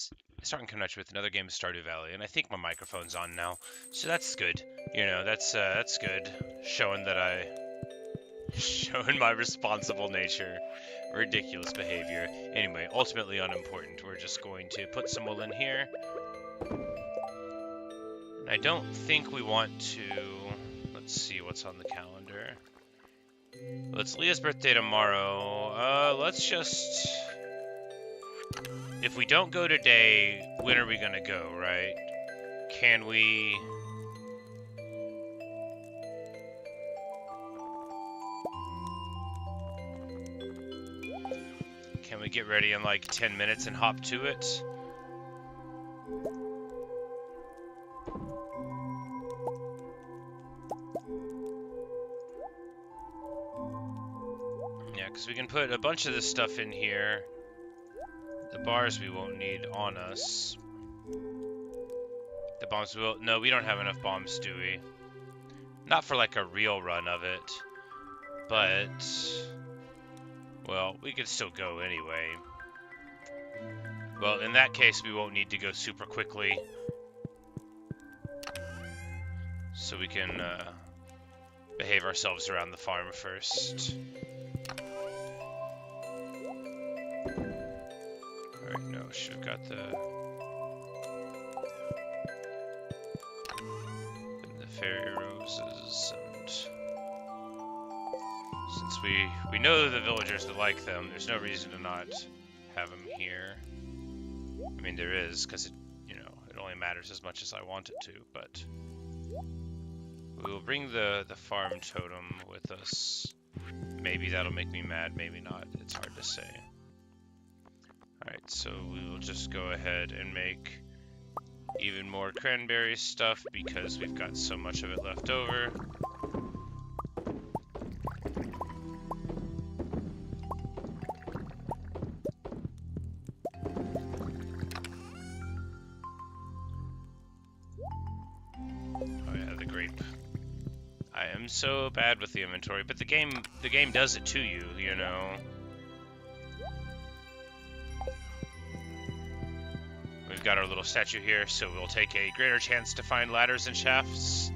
is starting to connect with another game of Stardew Valley, and I think my microphone's on now, so that's good. You know, that's good, showing my responsible nature. Ridiculous behavior. Anyway, ultimately unimportant. We're just going to put some wool in here. I don't think we want to... Let's see what's on the calendar. Well, it's Leah's birthday tomorrow. Let's just... If we don't go today, when are we gonna go, right? Can we... Can we get ready in like 10 minutes and hop to it? Yeah, because we can put a bunch of this stuff in here. The bars we won't need on us. The bombs we will... No, we don't have enough bombs, do we? Not for like a real run of it. But... Well, we could still go anyway. Well, in that case, we won't need to go super quickly. So we can behave ourselves around the farm first. Alright, no, should have got the fairy roses, and since we know the villagers that like them, there's no reason to not have them here. I mean, there is, because it, you know, it only matters as much as I want it to, but we will bring the farm totem with us. Maybe that'll make me mad, maybe not. It's hard to say. Alright, so we will just go ahead and make even more cranberry stuff because we've got so much of it left over. Oh yeah, the grape. I am so bad with the inventory, but the game does it to you, you know. We've got our little statue here, so we'll take a greater chance to find ladders and shafts.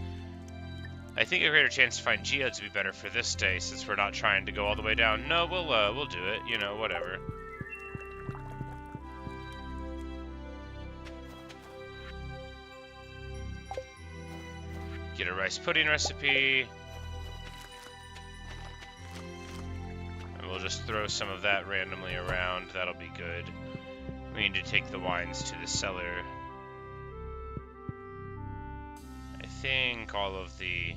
I think a greater chance to find geodes would be better for this day, since we're not trying to go all the way down. No, we'll do it, you know, whatever. Get a rice pudding recipe. And we'll just throw some of that randomly around. That'll be good. We need to take the wines to the cellar. I think all of the...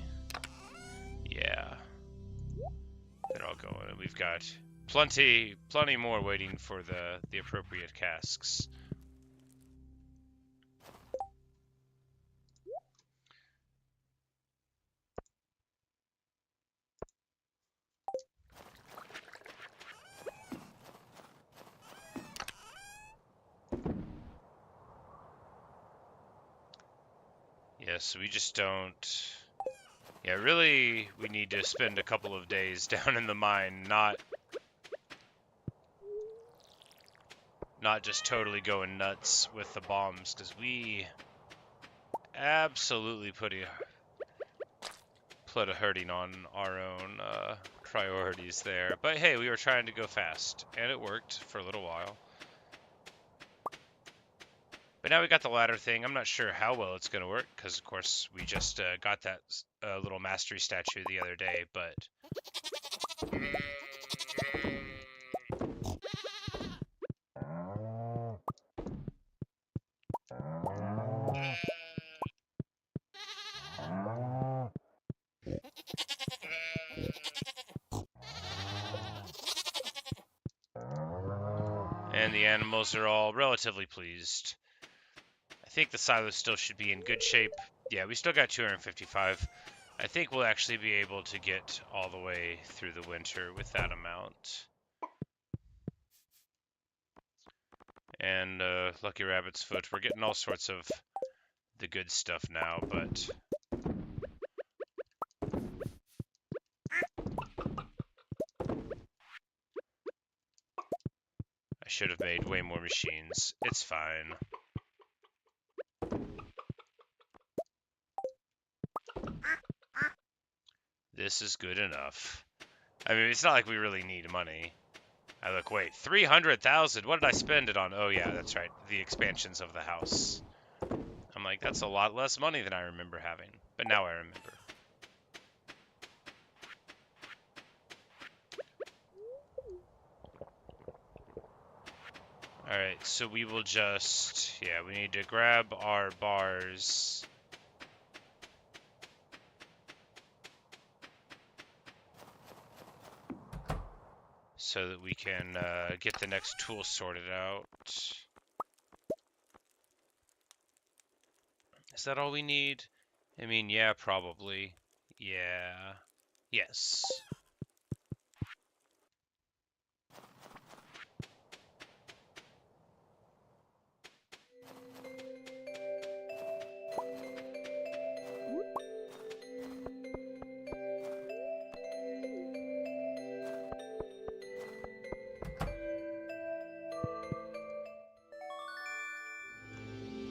Yeah. They're all going. We've got plenty more waiting for the appropriate casks. Yes, we just don't... Yeah, really, we need to spend a couple of days down in the mine, not just totally going nuts with the bombs, because we absolutely put a hurting on our own priorities there. But hey, we were trying to go fast, and it worked for a little while. But now we got the ladder thing. I'm not sure how well it's going to work, because of course we just got that little mastery statue the other day, but... And the animals are all relatively pleased. I think the silo still should be in good shape. Yeah, we still got 255. I think we'll actually be able to get all the way through the winter with that amount. And Lucky Rabbit's foot. We're getting all sorts of the good stuff now, but... I should have made way more machines. It's fine. This is good enough. I mean, it's not like we really need money. I look, wait, 300,000? What did I spend it on? Oh yeah, that's right, the expansions of the house. I'm like, that's a lot less money than I remember having. But now I remember. Alright, so we will just... Yeah, we need to grab our bars. So that we can get the next tool sorted out. Is that all we need? I mean, yeah, probably. Yeah. Yes.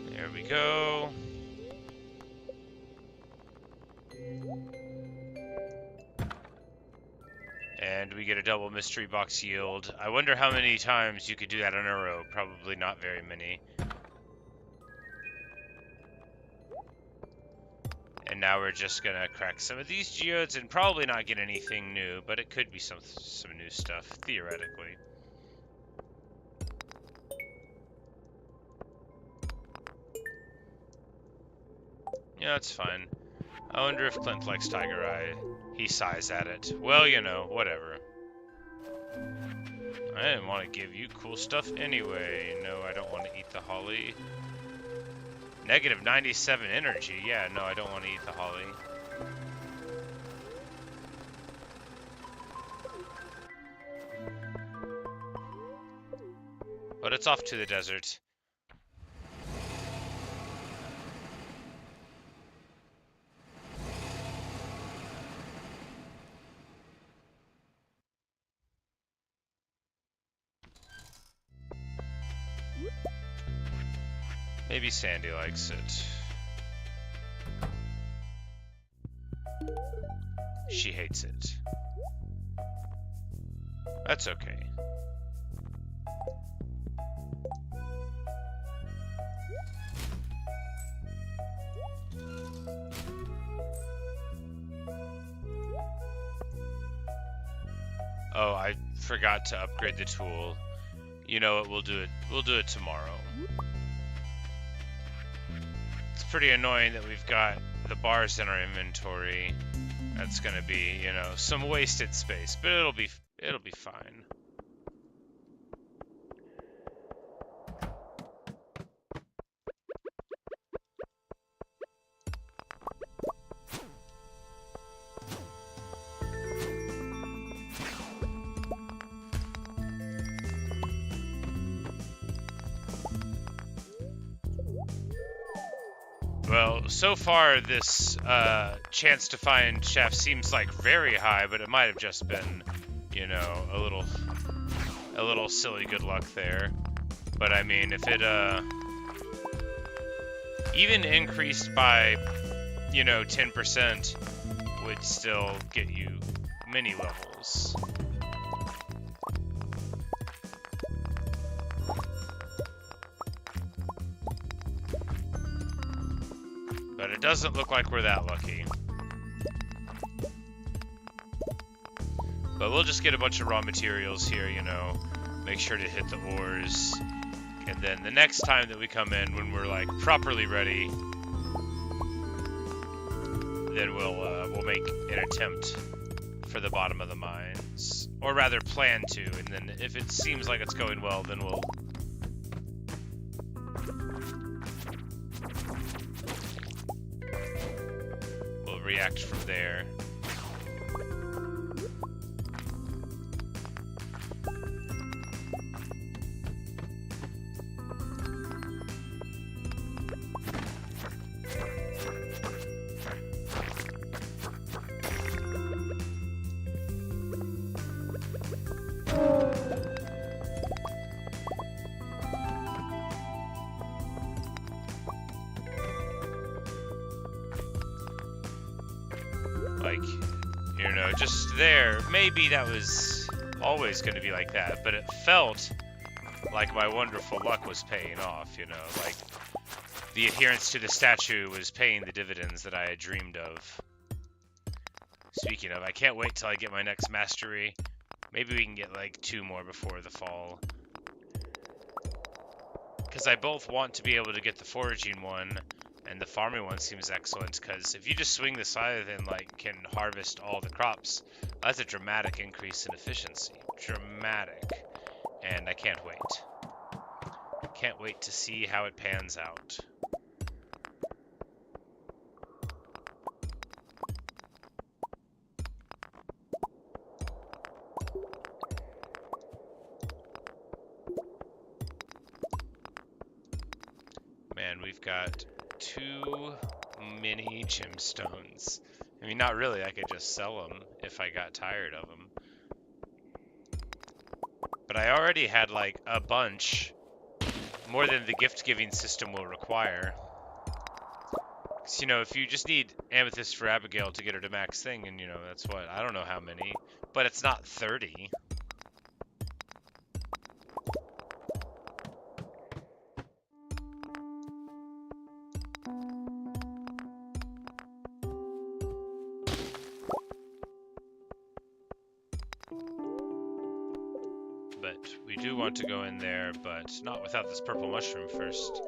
There we go. And we get a double mystery box yield. I wonder how many times you could do that in a row. Probably not very many. And now we're just gonna crack some of these geodes and probably not get anything new, but it could be some new stuff, theoretically. Yeah, that's fine. I wonder if Clint likes Tiger Eye. He sighs at it. Well, you know, whatever. I didn't want to give you cool stuff anyway. No, I don't want to eat the holly. Negative 97 energy. Yeah, no, I don't want to eat the holly. But it's off to the desert. Maybe Sandy likes it. She hates it. That's okay. Oh, I forgot to upgrade the tool. You know what, we'll do it. We'll do it tomorrow. It's pretty annoying that we've got the bars in our inventory. That's gonna be, you know, some wasted space, but it'll be fine. Well, so far this chance to find Chef seems like very high, but it might have just been, you know, a little silly good luck there. But I mean, if it even increased by, you know, 10% would still get you many levels. But it doesn't look like we're that lucky. But we'll just get a bunch of raw materials here, you know, make sure to hit the ores. And then the next time that we come in, when we're like properly ready, then we'll make an attempt for the bottom of the mines. Or rather plan to, and then if it seems like it's going well, then we'll react from there. like, you know, just there. Maybe that was always going to be like that, but it felt like my wonderful luck was paying off, you know, like the adherence to the statue was paying the dividends that I had dreamed of. Speaking of, I can't wait till I get my next mastery. Maybe we can get like 2 more before the fall. Because I both want to be able to get the foraging one, and the farming one seems excellent, because if you just swing the scythe and like can harvest all the crops, that's a dramatic increase in efficiency. Dramatic. And I can't wait. Can't wait to see how it pans out. Man, we've got 2 mini gemstones. I mean, not really. I could just sell them if I got tired of them. But I already had like a bunch, more than the gift-giving system will require. Because, you know, if you just need amethyst for Abigail to get her to max thing, and, you know, that's what, I don't know how many, but it's not 30. But we do want to go in there, but not without this purple mushroom first.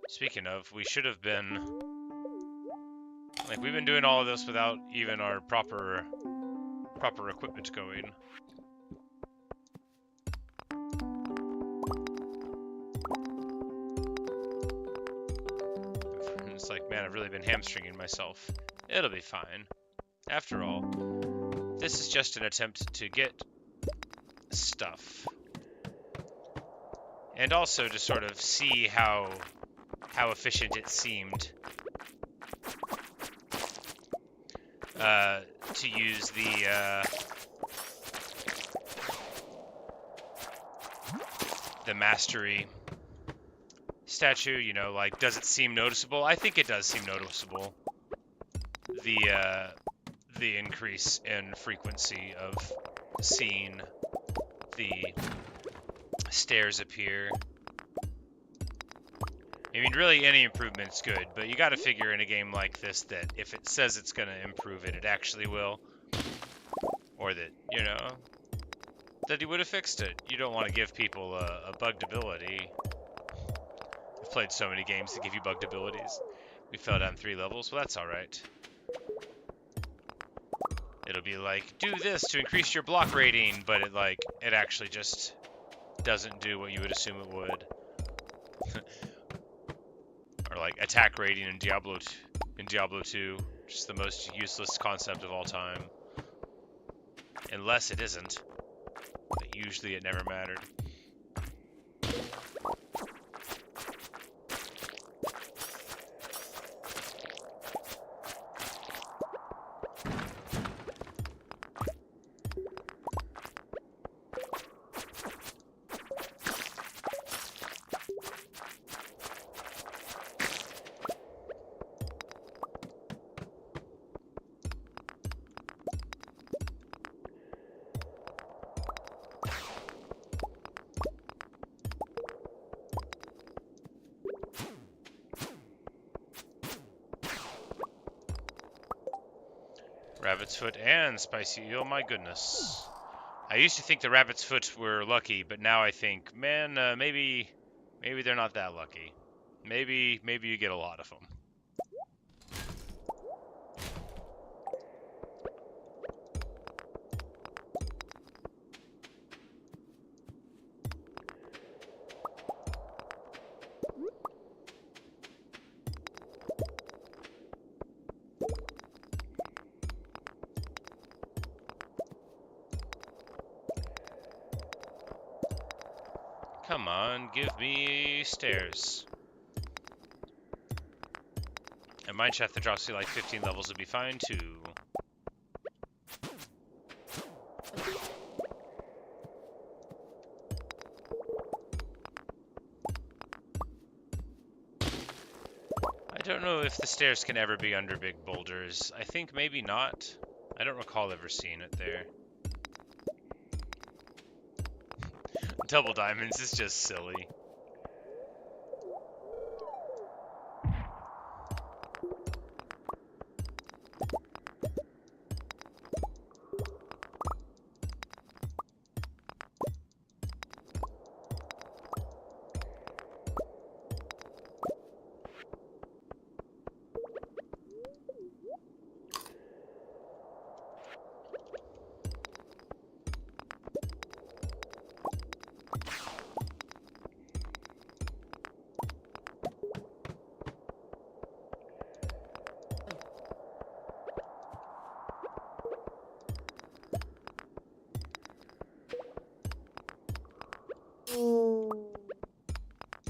Speaking of, we should have been... Like, we've been doing all of this without even our proper equipment going. It's like, man, I've really been hamstringing myself. It'll be fine. After all, this is just an attempt to get stuff. And also to sort of see how efficient it seemed to use the mastery statue, you know, like, does it seem noticeable? I think it does seem noticeable. The increase in frequency of seeing the stairs appear. I mean, really, any improvement's good, but you gotta figure in a game like this that if it says it's gonna improve it, it actually will. Or that, you know, that he would have fixed it. You don't want to give people a bugged ability. I've played so many games that give you bugged abilities. We fell down 3 levels, well, that's alright. It'll be like, do this to increase your block rating, but it actually just doesn't do what you would assume it would. Or like attack rating in Diablo 2, which is the most useless concept of all time. Unless it isn't. But usually it never mattered. Rabbit's foot and spicy eel, my goodness. I used to think the rabbit's foot were lucky, but now I think, man, maybe they're not that lucky. Maybe you get a lot of them. Come on, give me stairs. And mine shaft that drops to like 15 levels would be fine too. I don't know if the stairs can ever be under big boulders. I think maybe not. I don't recall ever seeing it there. Double diamonds is just silly.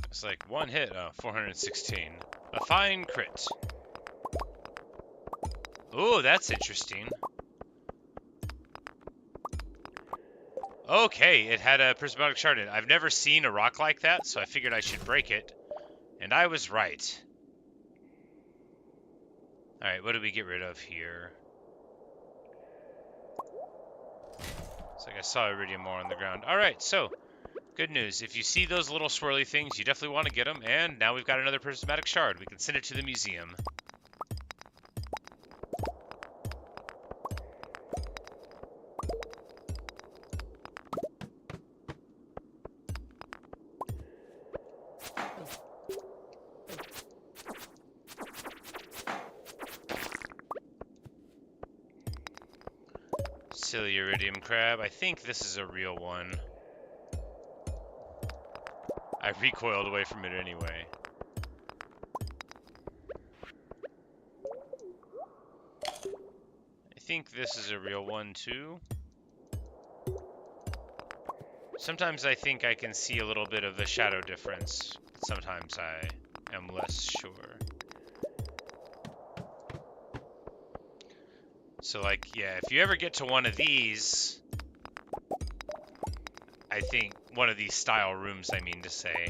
It's like one hit, 416. A fine crit. Ooh, that's interesting. Okay, it had a prismatic shard in it. I've never seen a rock like that, so I figured I should break it. And I was right. Alright, what do we get rid of here? It's like I saw iridium ore on the ground. Alright, so, good news. If you see those little swirly things, you definitely want to get them. And now we've got another prismatic shard. We can send it to the museum. Silly iridium crab. I think this is a real one. I recoiled away from it anyway. I think this is a real one too. Sometimes I think I can see a little bit of the shadow difference. Sometimes I am less sure. So like, yeah, if you ever get to one of these, I think one of these style rooms, I mean to say,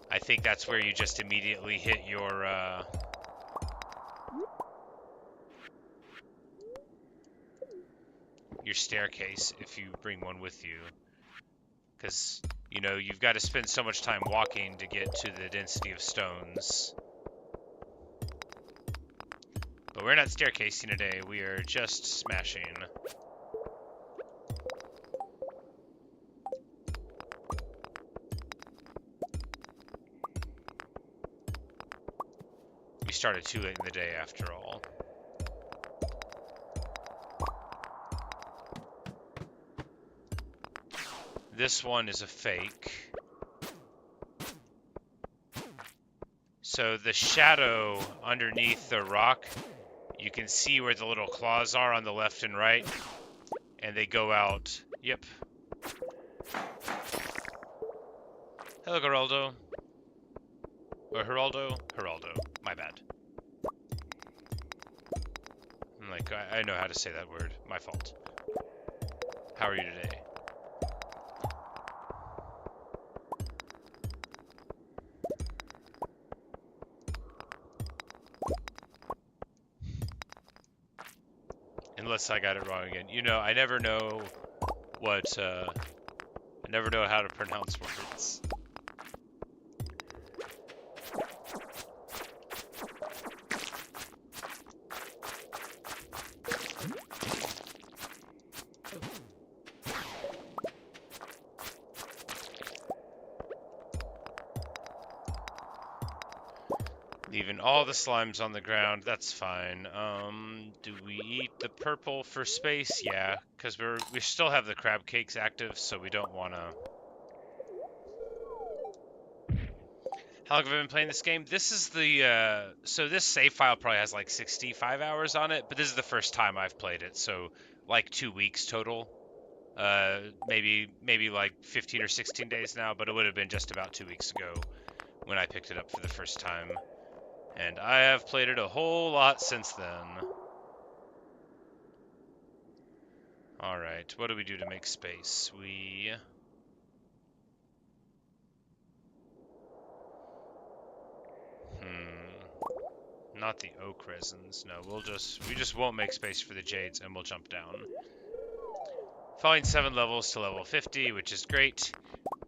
I think that's where you just immediately hit your staircase if you bring one with you. Because, you know, you've got to spend so much time walking to get to the density of stones. But we're not staircasing today, we are just smashing. We started too late in the day after all. This one is a fake. So the shadow underneath the rock, you can see where the little claws are on the left and right, and they go out. Yep. Hello, Geraldo. Or Geraldo? Geraldo. My bad. I'm like, I know how to say that word. My fault. How are you today? Unless I got it wrong again. You know, I never know what, I never know how to pronounce words. Leaving all the slimes on the ground, that's fine. Do we eat the purple for space? Yeah, because we still have the crab cakes active, so we don't want to. How long have I been playing this game? This is the, so this save file probably has like 65 hours on it, but this is the first time I've played it, so like 2 weeks total. Maybe like 15 or 16 days now, but it would have been just about 2 weeks ago when I picked it up for the first time. And I have played it a whole lot since then. Alright, what do we do to make space? We... not the oak resins. No, we just won't make space for the jades, and we'll jump down. Falling 7 levels to level 50, which is great.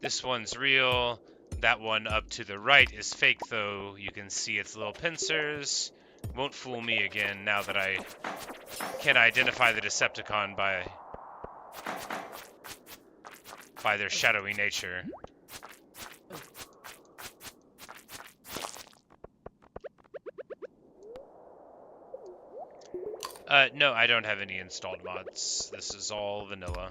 This one's real. That one up to the right is fake, though. You can see its little pincers. Won't fool me again now that I can identify the Decepticon by their shadowy nature. No, I don't have any installed mods. This is all vanilla.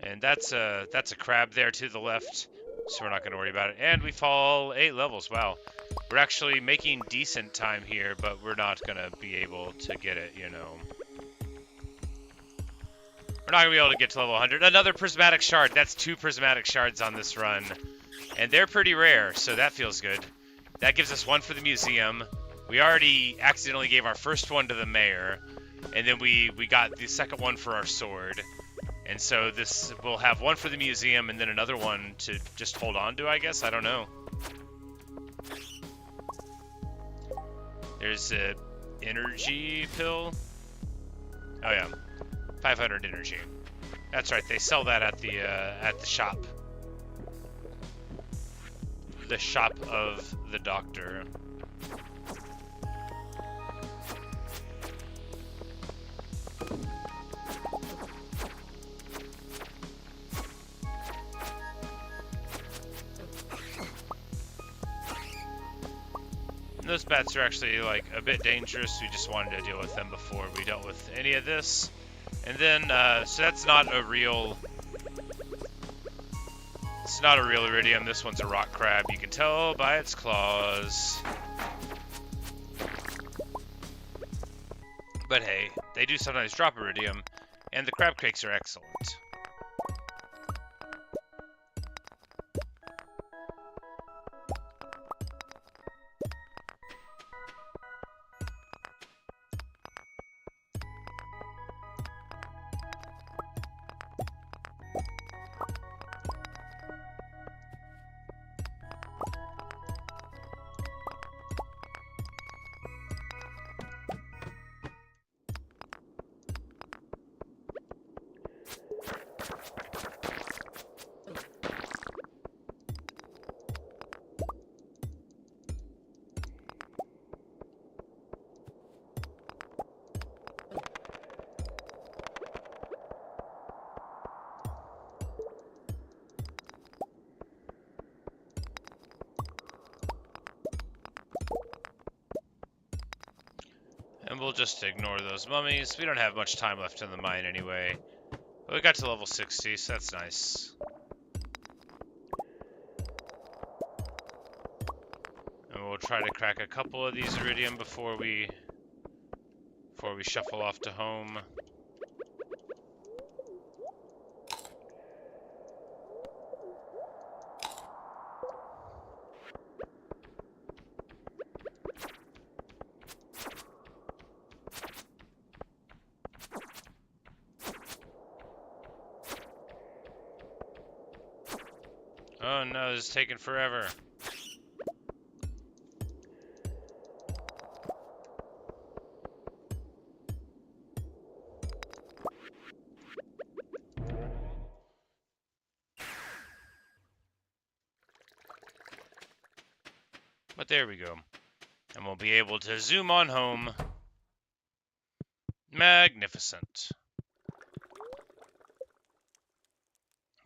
And that's a crab there to the left, so we're not going to worry about it. And we fall 8 levels. Wow. We're actually making decent time here, but we're not going to be able to get it, you know. We're not going to be able to get to level 100. Another prismatic shard. That's 2 prismatic shards on this run. And they're pretty rare, so that feels good. That gives us 1 for the museum. We already accidentally gave our first one to the mayor. And then we got the second one for our sword. And so this will have 1 for the museum and then another one to just hold on to, I guess. I don't know. There's a energy pill. Oh yeah, 500 energy. That's right. They sell that at the shop. The shop of the doctor. Those bats are actually like a bit dangerous. We just wanted to deal with them before we dealt with any of this. And then, so that's not a real... It's not a real iridium. This one's a rock crab. You can tell by its claws. But hey, they do sometimes drop iridium, and the crab cakes are excellent. And we'll just ignore those mummies. We don't have much time left in the mine anyway. But we got to level 60, so that's nice. And we'll try to crack a couple of these iridium before we shuffle off to home. Oh no, this is taking forever. But there we go. And we'll be able to zoom on home. Magnificent.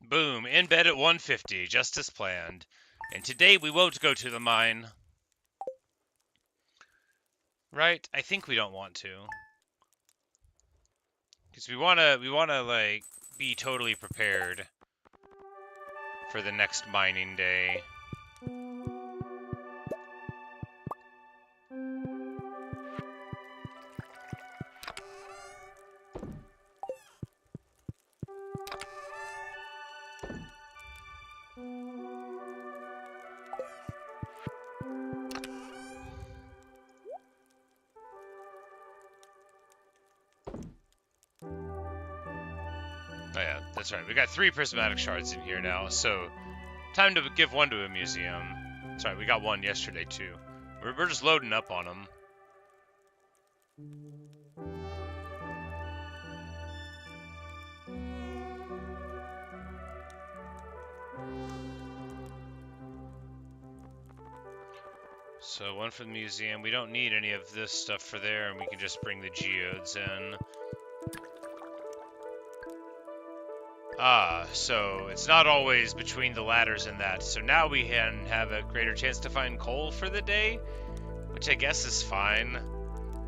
Boom, in bed at 150, just as planned. And today we won't go to the mine. Right? I think we don't want to. Because we wanna like be totally prepared for the next mining day. Oh yeah, That's right. We got 3 prismatic shards in here now, so time to give one to a museum. That's right. We got one yesterday too. We're just loading up on them. So one for the museum. We don't need any of this stuff for there, and we can just bring the geodes in. Ah, so it's not always between the ladders and that. So now we can have a greater chance to find coal for the day, which I guess is fine.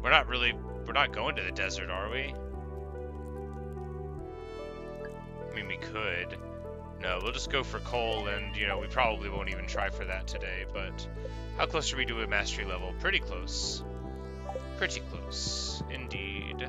We're not going to the desert, are we? I mean, we could. No, we'll just go for coal, and, you know, we probably won't even try for that today, but how close are we to a mastery level? Pretty close. Pretty close, indeed.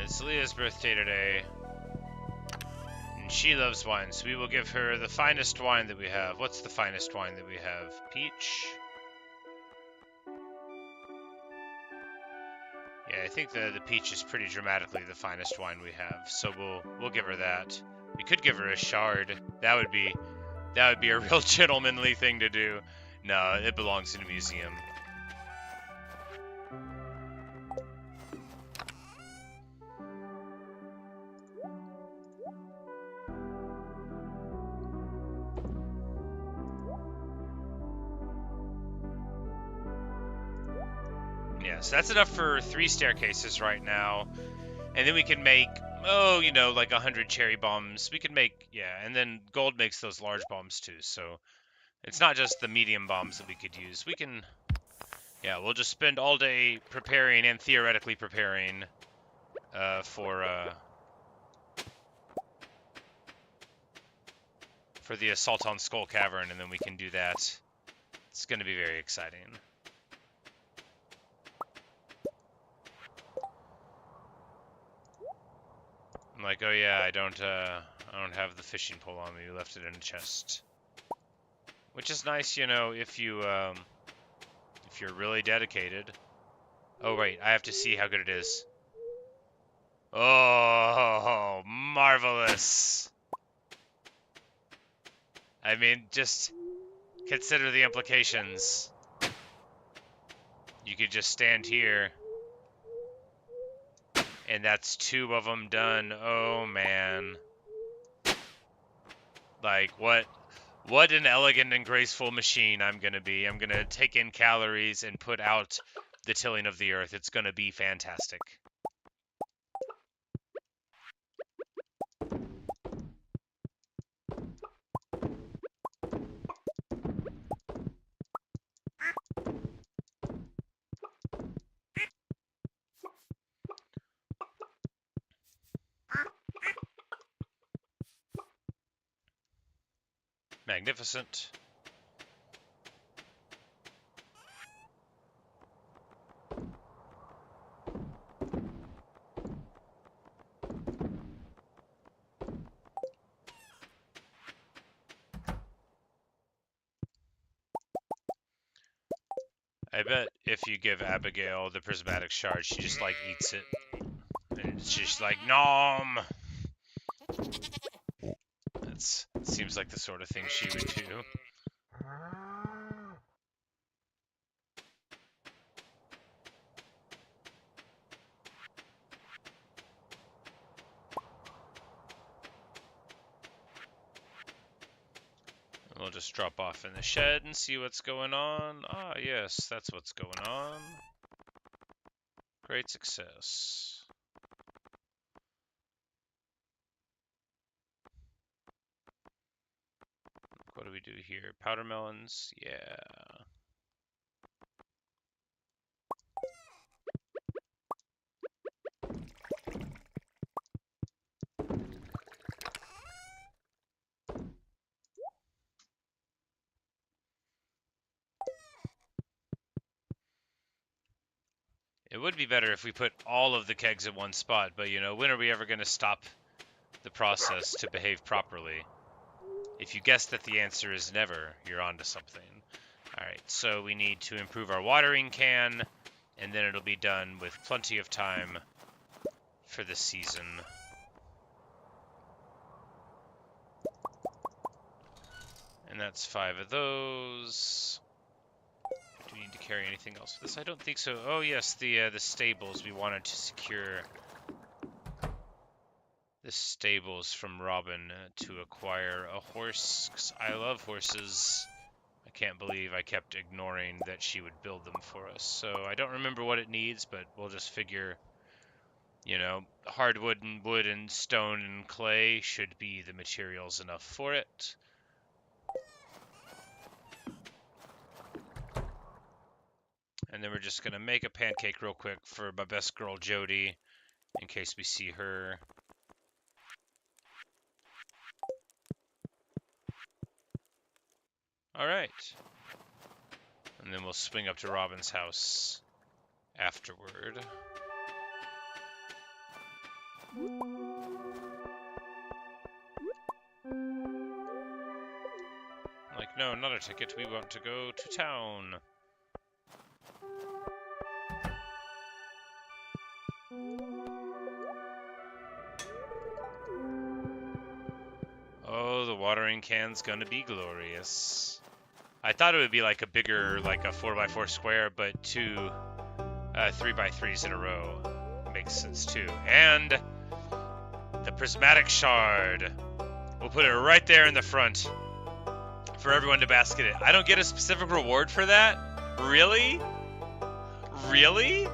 It's Leah's birthday today, and she loves wine, so we will give her the finest wine that we have. What's the finest wine that we have? Peach? Yeah, I think the peach is pretty dramatically the finest wine we have, so we'll give her that. We could give her a shard. That would be a real gentlemanly thing to do. No, it belongs in a museum. So that's enough for 3 staircases right now. And then we can make, oh, you know, like 100 cherry bombs. We can make, yeah, and then gold makes those large bombs too. So it's not just the medium bombs that we could use. We can, yeah, we'll just spend all day preparing and theoretically preparing for the assault on Skull Cavern, and then we can do that. It's going to be very exciting. I'm like, oh yeah, I don't have the fishing pole on me. We left it in a chest, which is nice, you know, if you're really dedicated. Oh wait, I have to see how good it is. Oh, marvelous! I mean, just consider the implications. You could just stand here, and that's 2 of them done. Oh man. Like, what an elegant and graceful machine I'm gonna be. I'm gonna take in calories and put out the tilling of the earth. It's gonna be fantastic. Magnificent. I bet if you give Abigail the prismatic shard, she just like eats it. And it's just like, nom! That seems like the sort of thing she would do. We'll just drop off in the shed and see what's going on. Ah, yes, that's what's going on. Great success. What do we do here? Powder melons? Yeah. It would be better if we put all of the kegs at one spot, but you know, when are we ever going to stop the process to behave properly? If you guess that the answer is never, you're onto something. Alright, so we need to improve our watering can, and then it'll be done with plenty of time for the season. And that's 5 of those. Do we need to carry anything else with this? I don't think so. Oh yes, the stables. We wanted to secure the stables from Robin to acquire a horse, 'cause I love horses. I can't believe I kept ignoring that she would build them for us. So I don't remember what it needs, but we'll just figure, you know, hardwood and wood and stone and clay should be the materials enough for it. And then we're just going to make a pancake real quick for my best girl, Jody, in case we see her. Alright. And then we'll swing up to Robin's house afterward. Like, no, not a ticket. We want to go to town. Oh, the watering can's gonna be glorious. I thought it would be like a bigger, like a 4x4 square, but two 3x3s in a row makes sense too. And the prismatic shard. We'll put it right there in the front for everyone to basket it. I don't get a specific reward for that? Really? Really?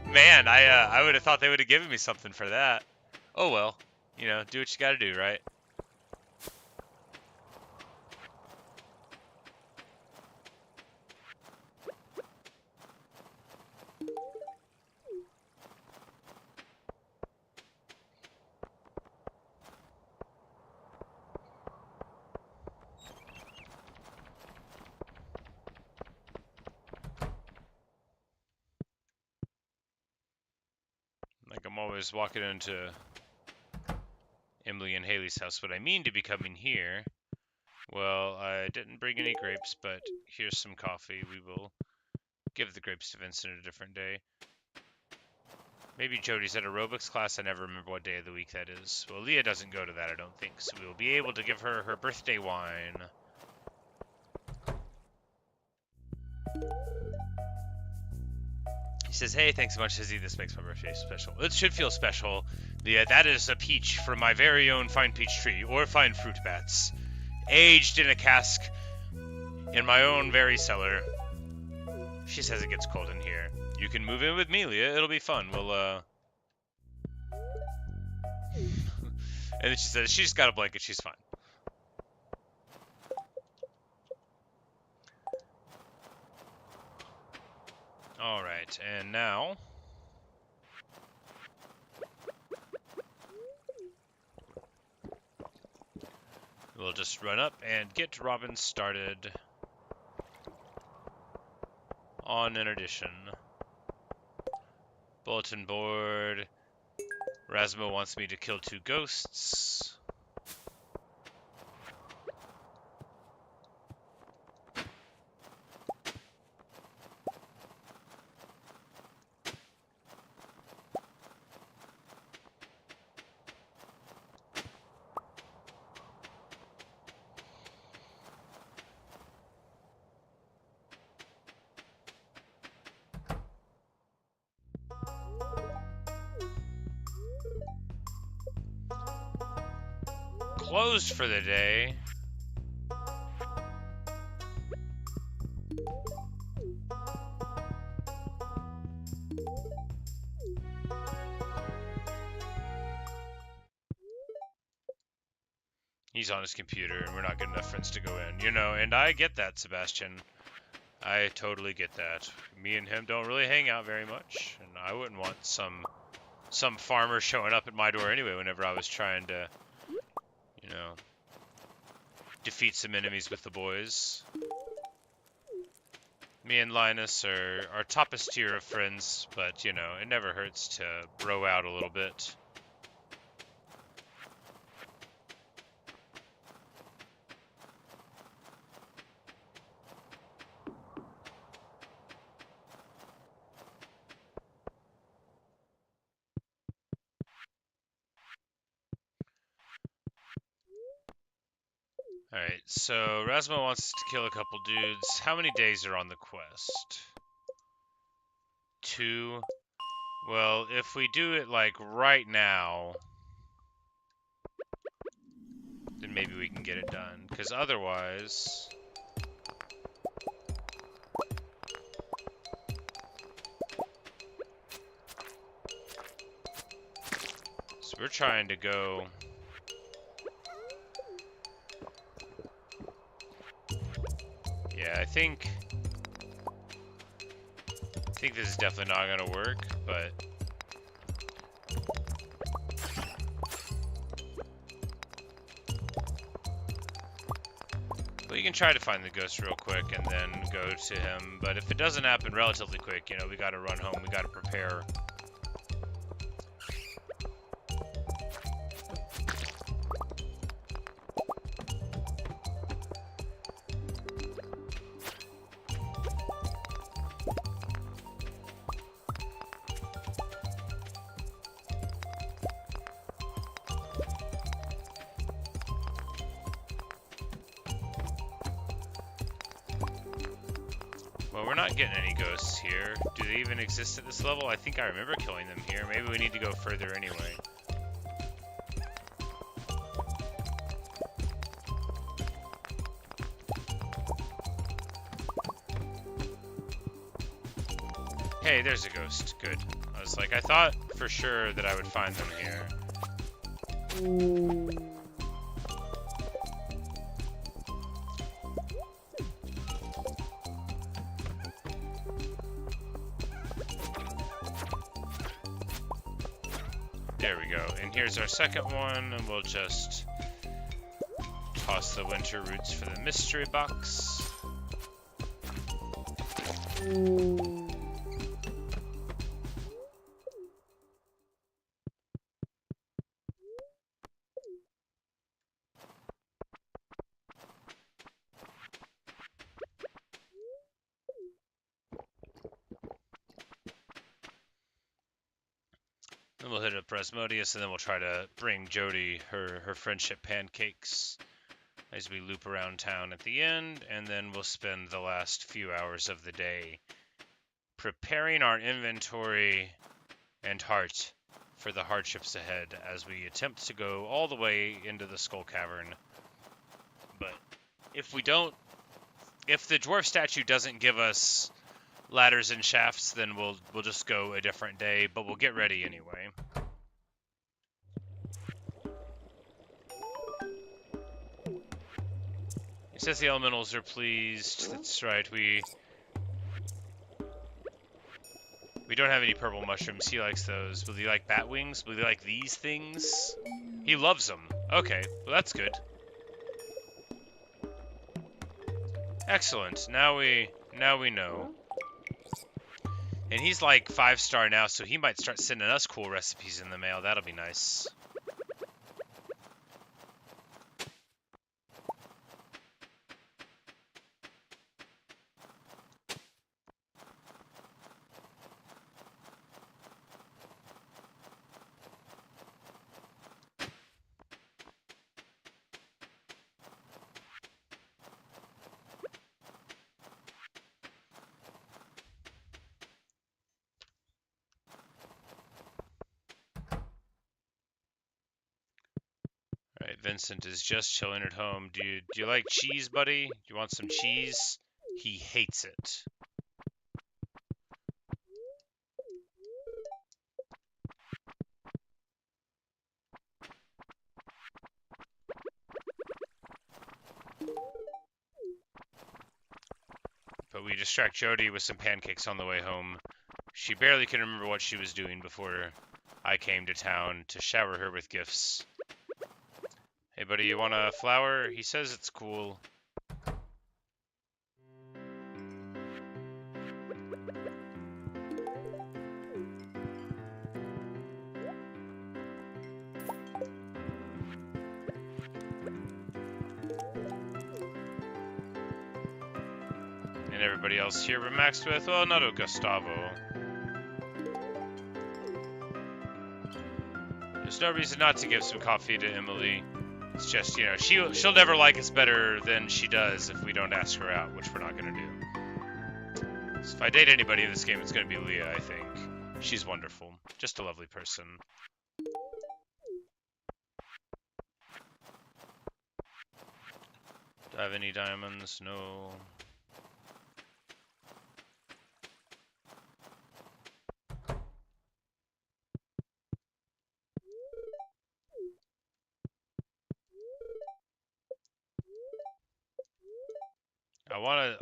Man, I would have thought they would have given me something for that. Oh well, you know, do what you gotta do, right? Like I'm always walking into Emily and Haley's house. What I mean to be coming here. Well, I didn't bring any grapes, but here's some coffee. We will give the grapes to Vincent a different day. Maybe Jody's at aerobics class. I never remember what day of the week that is. Well, Leah doesn't go to that, I don't think. So we will be able to give her her birthday wine. He says, hey, thanks so much, Izzy. This makes my birthday special. It should feel special. Yeah, that is a peach from my very own fine peach tree, or fine fruit bats, aged in a cask in my own very cellar. She says it gets cold in here. You can move in with me, Leah. It'll be fun. We'll, And then she says she's got a blanket. She's fine. Alright, and now... we'll just run up and get Robin started on an addition. Bulletin board. Rasmo wants me to kill 2 ghosts. Closed for the day. He's on his computer and we're not good enough friends to go in, you know, and I get that, Sebastian. I totally get that. Me and him don't really hang out very much, and I wouldn't want some farmer showing up at my door anyway whenever I was trying to, you know, defeat some enemies with the boys. Me and Linus are our toppest tier of friends, but you know, it never hurts to bro out a little bit. Alright, so Rasmo wants us to kill a couple dudes. How many days are on the quest? 2. Well, if we do it like right now, then maybe we can get it done. Because otherwise... So we're trying to go... Yeah, I think this is definitely not gonna work, but we can try to find the ghost real quick and then go to him. But if it doesn't happen relatively quick, you know, we gotta run home, we gotta prepare. Well, we're not getting any ghosts here. Do they even exist at this level? I think I remember killing them here. Maybe we need to go further anyway. Hey, there's a ghost. Good. I was like, I thought for sure that I would find them here. There we go. And here's our second one, and we'll just toss the winter roots for the mystery box. Then we'll hit up Rasmodius, and then we'll try to bring Jody her friendship pancakes as we loop around town at the end, and then we'll spend the last few hours of the day preparing our inventory and heart for the hardships ahead as we attempt to go all the way into the Skull Cavern. But if we don't, if the dwarf statue doesn't give us ladders and shafts, then we'll just go a different day, but we'll get ready anyway. It says the elementals are pleased. That's right, we don't have any purple mushrooms. He likes those. Will he like bat wings? Will he like these things? He loves them. Okay, well that's good. Excellent. Now we know. And he's like 5-star now, so he might start sending us cool recipes in the mail. That'll be nice. Alright, Vincent is just chilling at home. Do you like cheese, buddy? Do you want some cheese? He hates it. But we distract Jody with some pancakes on the way home. She barely can remember what she was doing before I came to town to shower her with gifts. Hey buddy, you want a flower? He says it's cool. And everybody else here we're maxed with, well, not a Gustavo. There's no reason not to give some coffee to Emily. It's just, you know, she'll never like us better than she does if we don't ask her out, which we're not going to do. So if I date anybody in this game, it's going to be Leah, I think. She's wonderful. Just a lovely person. Do I have any diamonds? No.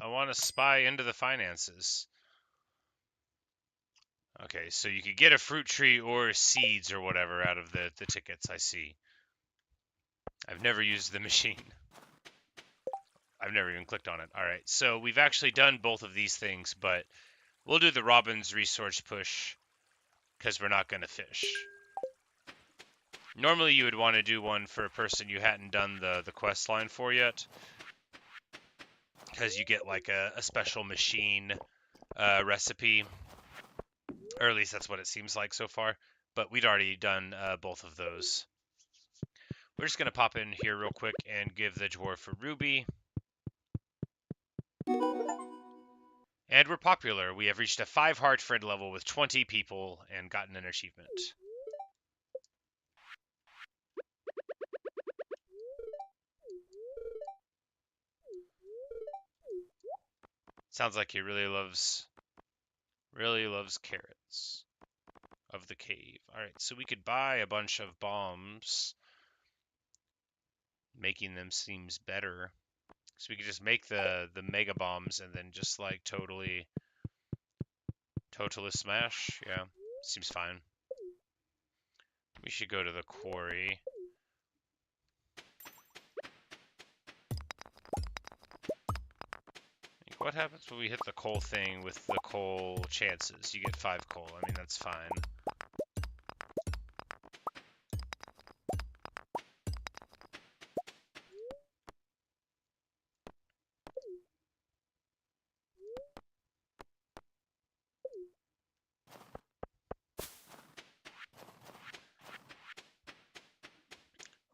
I wanna spy into the finances. Okay, so you could get a fruit tree or seeds or whatever out of the tickets, I see. I've never used the machine. I've never even clicked on it. Alright, so we've actually done both of these things, but we'll do the Robin's resource push because we're not going to fish. Normally you would want to do one for a person you hadn't done the quest line for yet, because you get like a special machine recipe, or at least that's what it seems like so far, but we'd already done both of those. We're just going to pop in here real quick and give the dwarf a ruby. And we're popular. We have reached a 5 heart friend level with 20 people and gotten an achievement. Sounds like he really loves carrots of the cave. Alright, so we could buy a bunch of bombs, making them seems better. So we could just make the mega bombs and then just like totally smash. Yeah, seems fine. We should go to the quarry. What happens when we hit the coal thing with the coal chances? You get 5 coal. I mean, that's fine.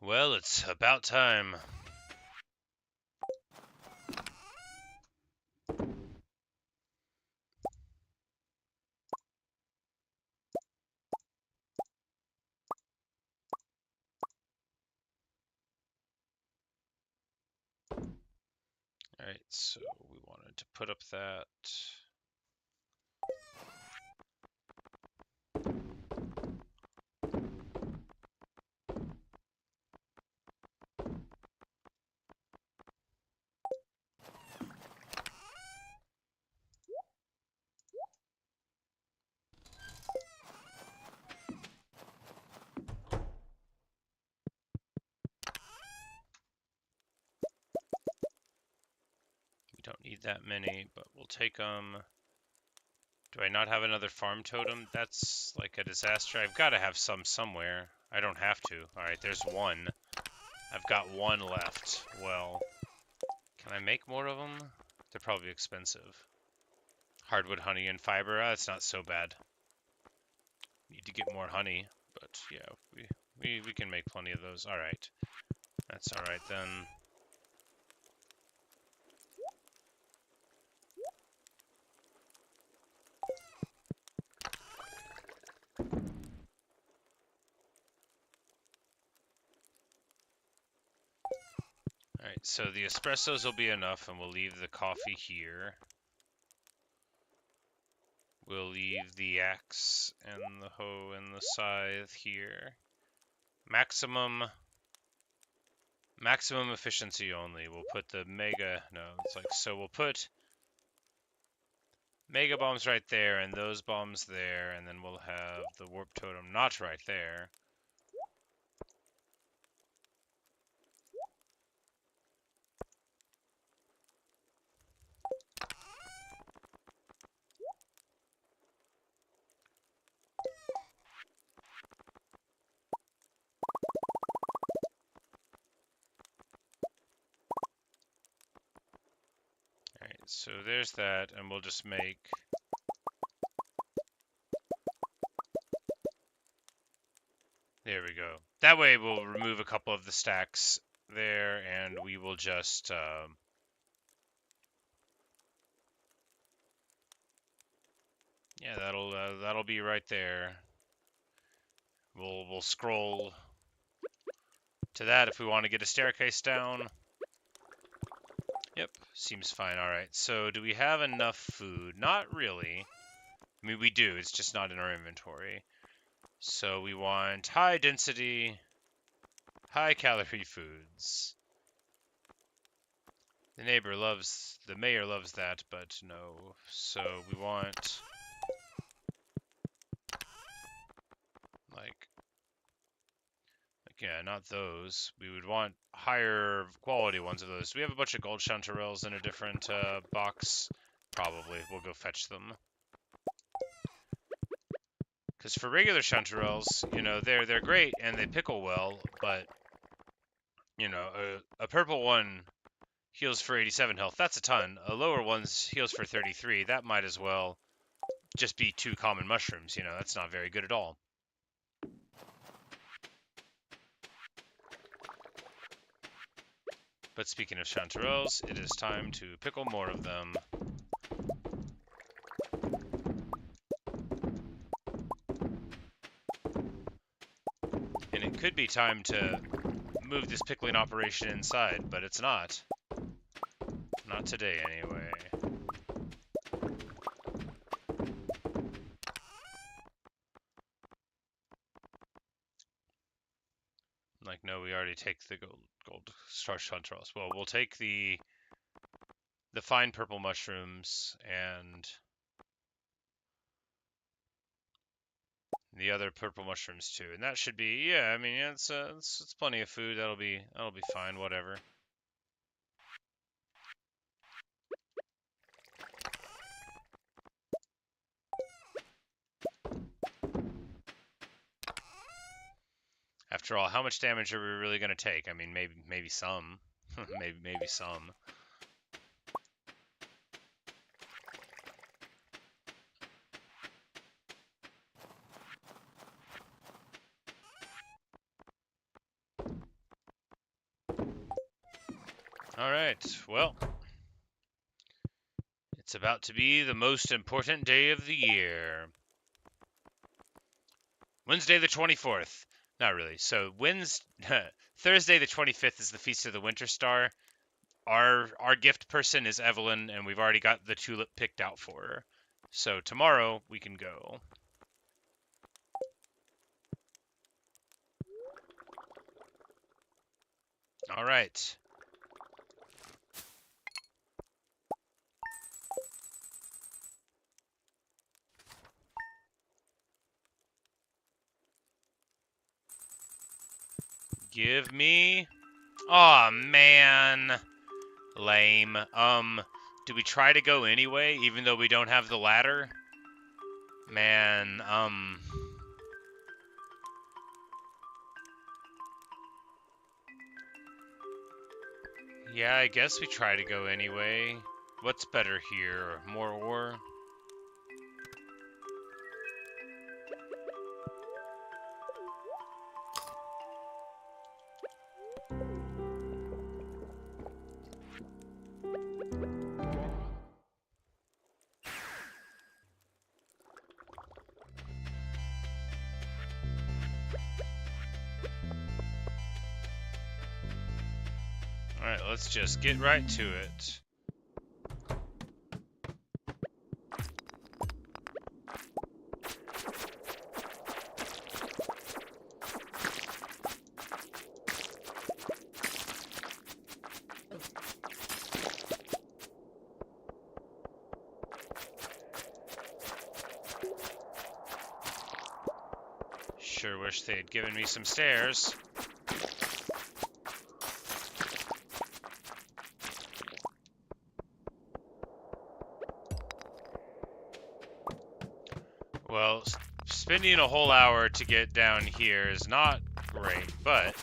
Well, it's about time. Alright, so we wanted to put up that. We don't need that many, but we'll take them. Do I not have another farm totem? That's like a disaster. I've got to have some somewhere. I don't have to. Alright, there's one. I've got one left. Well, can I make more of them? They're probably expensive. Hardwood, honey, and fiber. That's not so bad. Need to get more honey, but yeah, we can make plenty of those. Alright. That's alright then. Alright, so the espressos will be enough, and we'll leave the coffee here. We'll leave the axe and the hoe and the scythe here. Maximum efficiency only. We'll put the mega, no, it's like, so we'll put mega bombs right there, and those bombs there, and then we'll have the warp totem not right there. Alright, so there's that, and we'll just make... There we go. That way we'll remove a couple of the stacks there, and we will just... yeah, that'll be right there. We'll scroll to that if we want to get a staircase down. Yep, seems fine. All right, so do we have enough food? Not really. I mean, we do. It's just not in our inventory. So we want high density, high calorie foods. The mayor loves that, but no. So we want like yeah, not those. We would want higher quality ones of those. Do we have a bunch of gold chanterelles in a different box? Probably. We'll go fetch them. Because for regular chanterelles, you know, they're great and they pickle well, but you know, a purple one heals for 87 health. That's a ton. A lower one heals for 33. That might as well just be 2 common mushrooms. You know, that's not very good at all. But speaking of chanterelles, it is time to pickle more of them. And it could be time to move this pickling operation inside, but it's not. Not today, anyway. Like, no, we already take the gold star chanterelles. Well, we'll take the fine purple mushrooms and the other purple mushrooms too, and that should be, yeah. I mean, yeah, it's plenty of food. That'll be fine. Whatever. After all, how much damage are we really gonna take? I mean, maybe some, maybe some. All right, well, it's about to be the most important day of the year. Wednesday the 24th. Not really. So Thursday the 25th is the Feast of the Winter Star. Our gift person is Evelyn, and we've already got the tulip picked out for her. So tomorrow we can go. All right. Give me... Aw, man. Lame. Do we try to go anyway, even though we don't have the ladder? Man, yeah, I guess we try to go anyway. What's better here? More ore? Alright, let's just get right to it. Sure wish they had given me some stairs. Well, spending a whole hour to get down here is not great, but...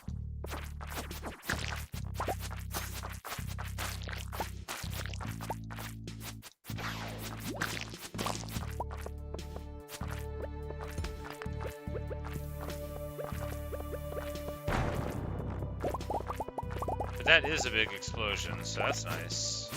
But that is a big explosion, so that's nice.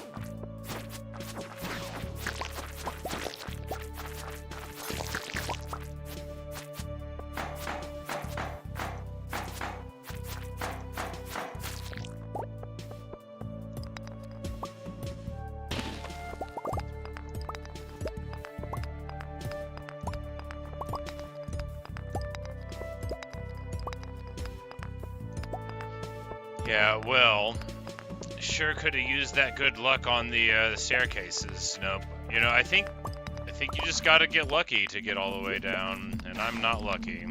Yeah, well, sure could have used that good luck on the staircases. Nope. You know, I think you just gotta get lucky to get all the way down, and I'm not lucky.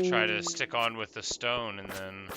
Try to stick on with the stone and then...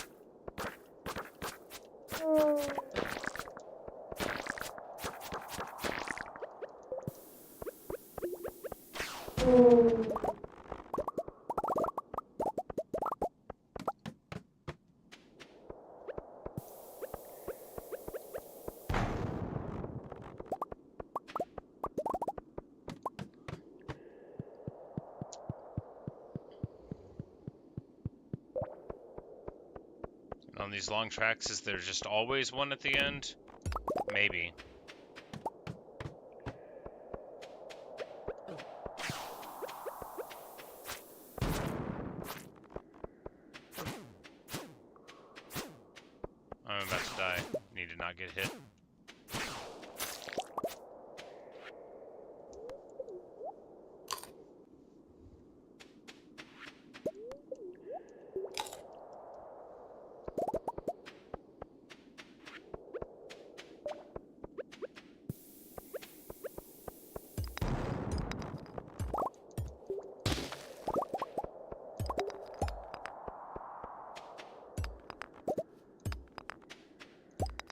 On these long tracks, is there just always one at the end? Maybe. I'm about to die. Need to not get hit.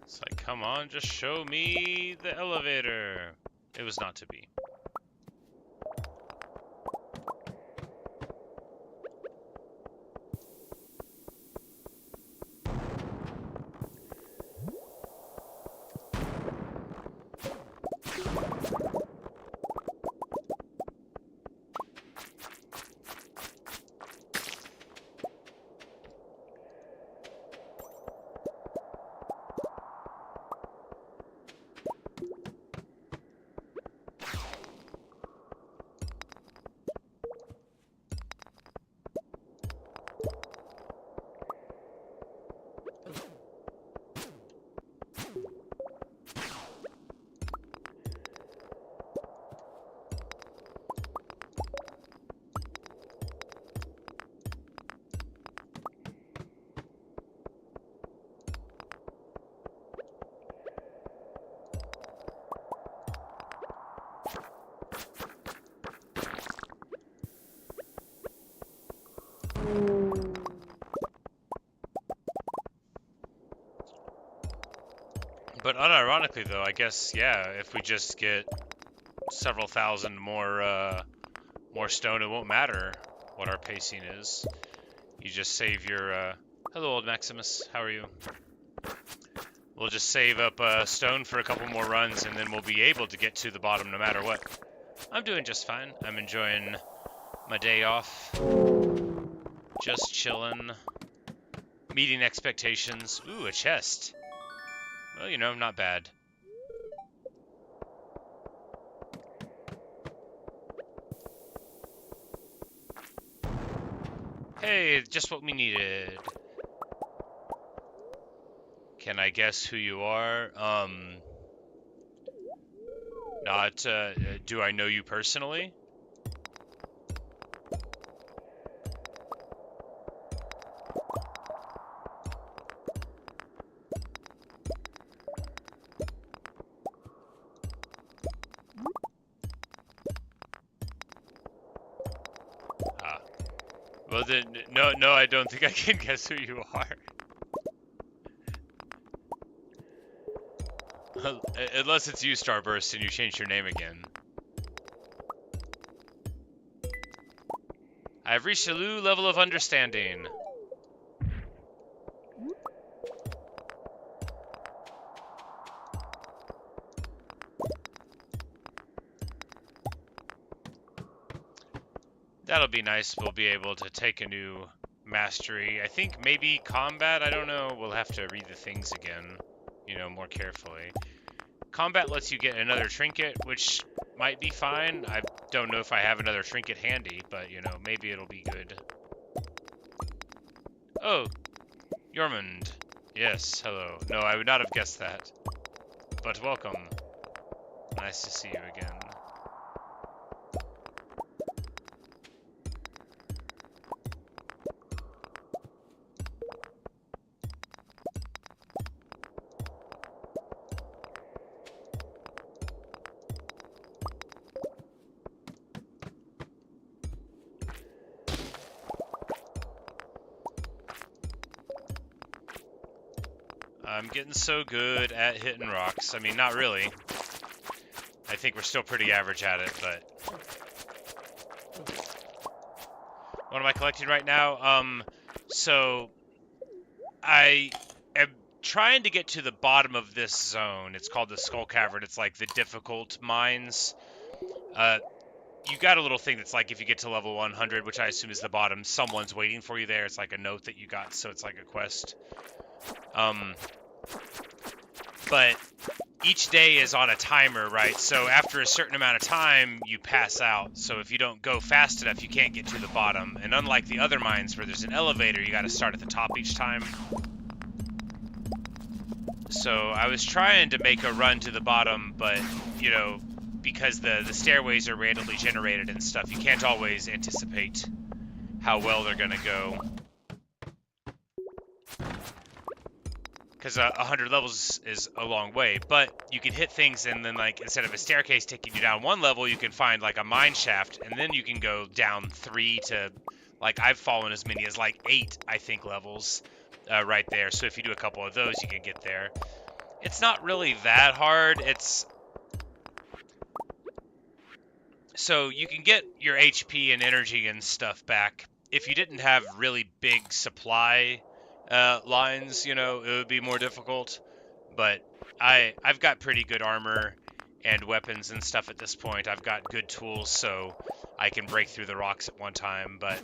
It's like, come on, just show me the elevator. It was not to be. But unironically, though, I guess, yeah, if we just get several thousand more stone, it won't matter what our pacing is. You just save your, hello, old Maximus, how are you? We'll just save up stone for a couple more runs, and then we'll be able to get to the bottom no matter what. I'm doing just fine. I'm enjoying my day off. Just chilling. Meeting expectations. Ooh, a chest. Well, you know, not bad. Hey, just what we needed. Can I guess who you are? Do I know you personally? Well then, no, I don't think I can guess who you are. Unless it's you, Starburst, and you changed your name again. I've reached a new level of understanding. That'll be nice. We'll be able to take a new mastery. I think maybe combat, I don't know. We'll have to read the things again, you know, more carefully. Combat lets you get another trinket, which might be fine. I don't know if I have another trinket handy, but, you know, maybe it'll be good. Oh, Yormund. Yes, hello. No, I would not have guessed that. But welcome. Nice to see you again. I'm getting so good at hitting rocks. I mean, not really. I think we're still pretty average at it, but... What am I collecting right now? So... I am trying to get to the bottom of this zone. It's called the Skull Cavern. It's like the difficult mines. You got a little thing that's like if you get to level 100, which I assume is the bottom, someone's waiting for you there. It's like a note that you got, so it's like a quest. But each day is on a timer, right? So after a certain amount of time, you pass out. So if you don't go fast enough, you can't get to the bottom. And unlike the other mines where there's an elevator, you got to start at the top each time. So I was trying to make a run to the bottom, but, you know, because the stairways are randomly generated and stuff, you can't always anticipate how well they're going to go. Because 100 levels is a long way, but you can hit things and then, like, instead of a staircase taking you down one level, you can find, like, a mine shaft, and then you can go down 3 to, like, I've fallen as many as, like, 8, I think, levels right there. So if you do a couple of those, you can get there. It's not really that hard. It's... So you can get your HP and energy and stuff back. If you didn't have really big supply lines, you know, it would be more difficult, but I've got pretty good armor and weapons and stuff at this point. I've got good tools, so I can break through the rocks at one time, but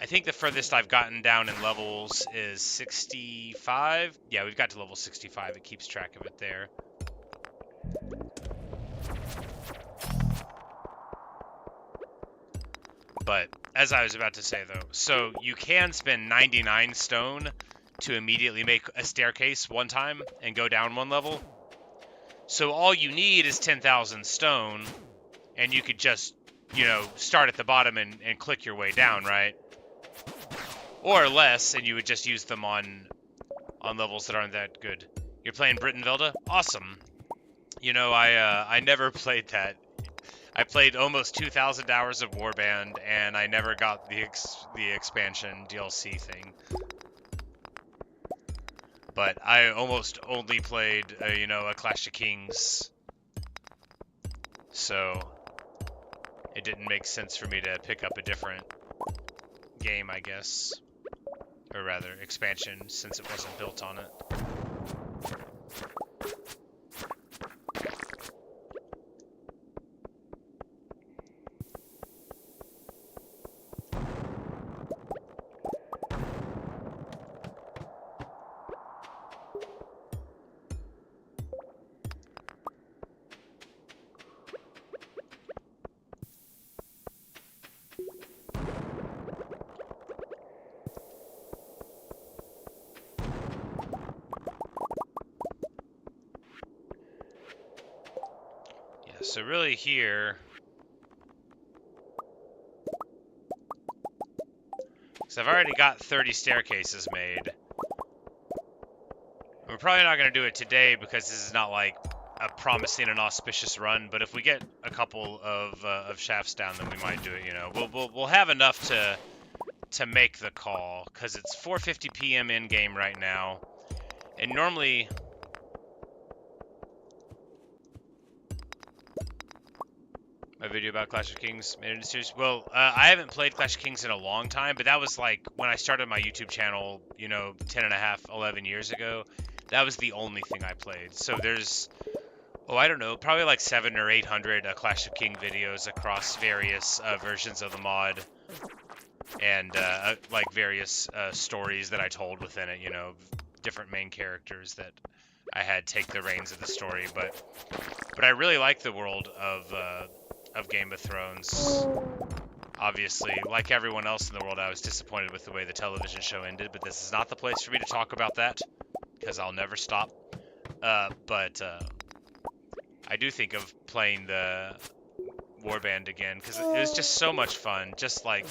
I think the furthest I've gotten down in levels is 65. Yeah, we've got to level 65. It keeps track of it there. But, as I was about to say, though, so you can spend 99 stone to immediately make a staircase one time and go down one level. So all you need is 10,000 stone, and you could just, you know, start at the bottom and click your way down, right? Or less, and you would just use them on levels that aren't that good. You're playing Brittenvelda? Awesome. You know, I never played that. I played almost 2,000 hours of Warband, and I never got the expansion DLC thing. But I almost only played, you know, a Clash of Kings. So it didn't make sense for me to pick up a different game, I guess. Or rather, expansion, since it wasn't built on it. So really here, because I've already got 30 staircases made. We're probably not going to do it today because this is not like a promising and auspicious run. But if we get a couple of shafts down, then we might do it. You know, we'll have enough to make the call because it's 4:50 p.m. in game right now, and normally. A video about Clash of Kings made it a series. Well, I haven't played Clash of Kings in a long time, but that was like when I started my YouTube channel, you know, 10 and a half, 11 years ago. That was the only thing I played. So there's Oh, I don't know, probably like 7 or 800 Clash of King videos across various versions of the mod, and like various stories that I told within it, you know, different main characters that I had take the reins of the story. But I really like the world of Game of Thrones. Obviously, like everyone else in the world, I was disappointed with the way the television show ended, but this is not the place for me to talk about that, because I'll never stop. But I do think of playing the Warband again, because it was just so much fun, just like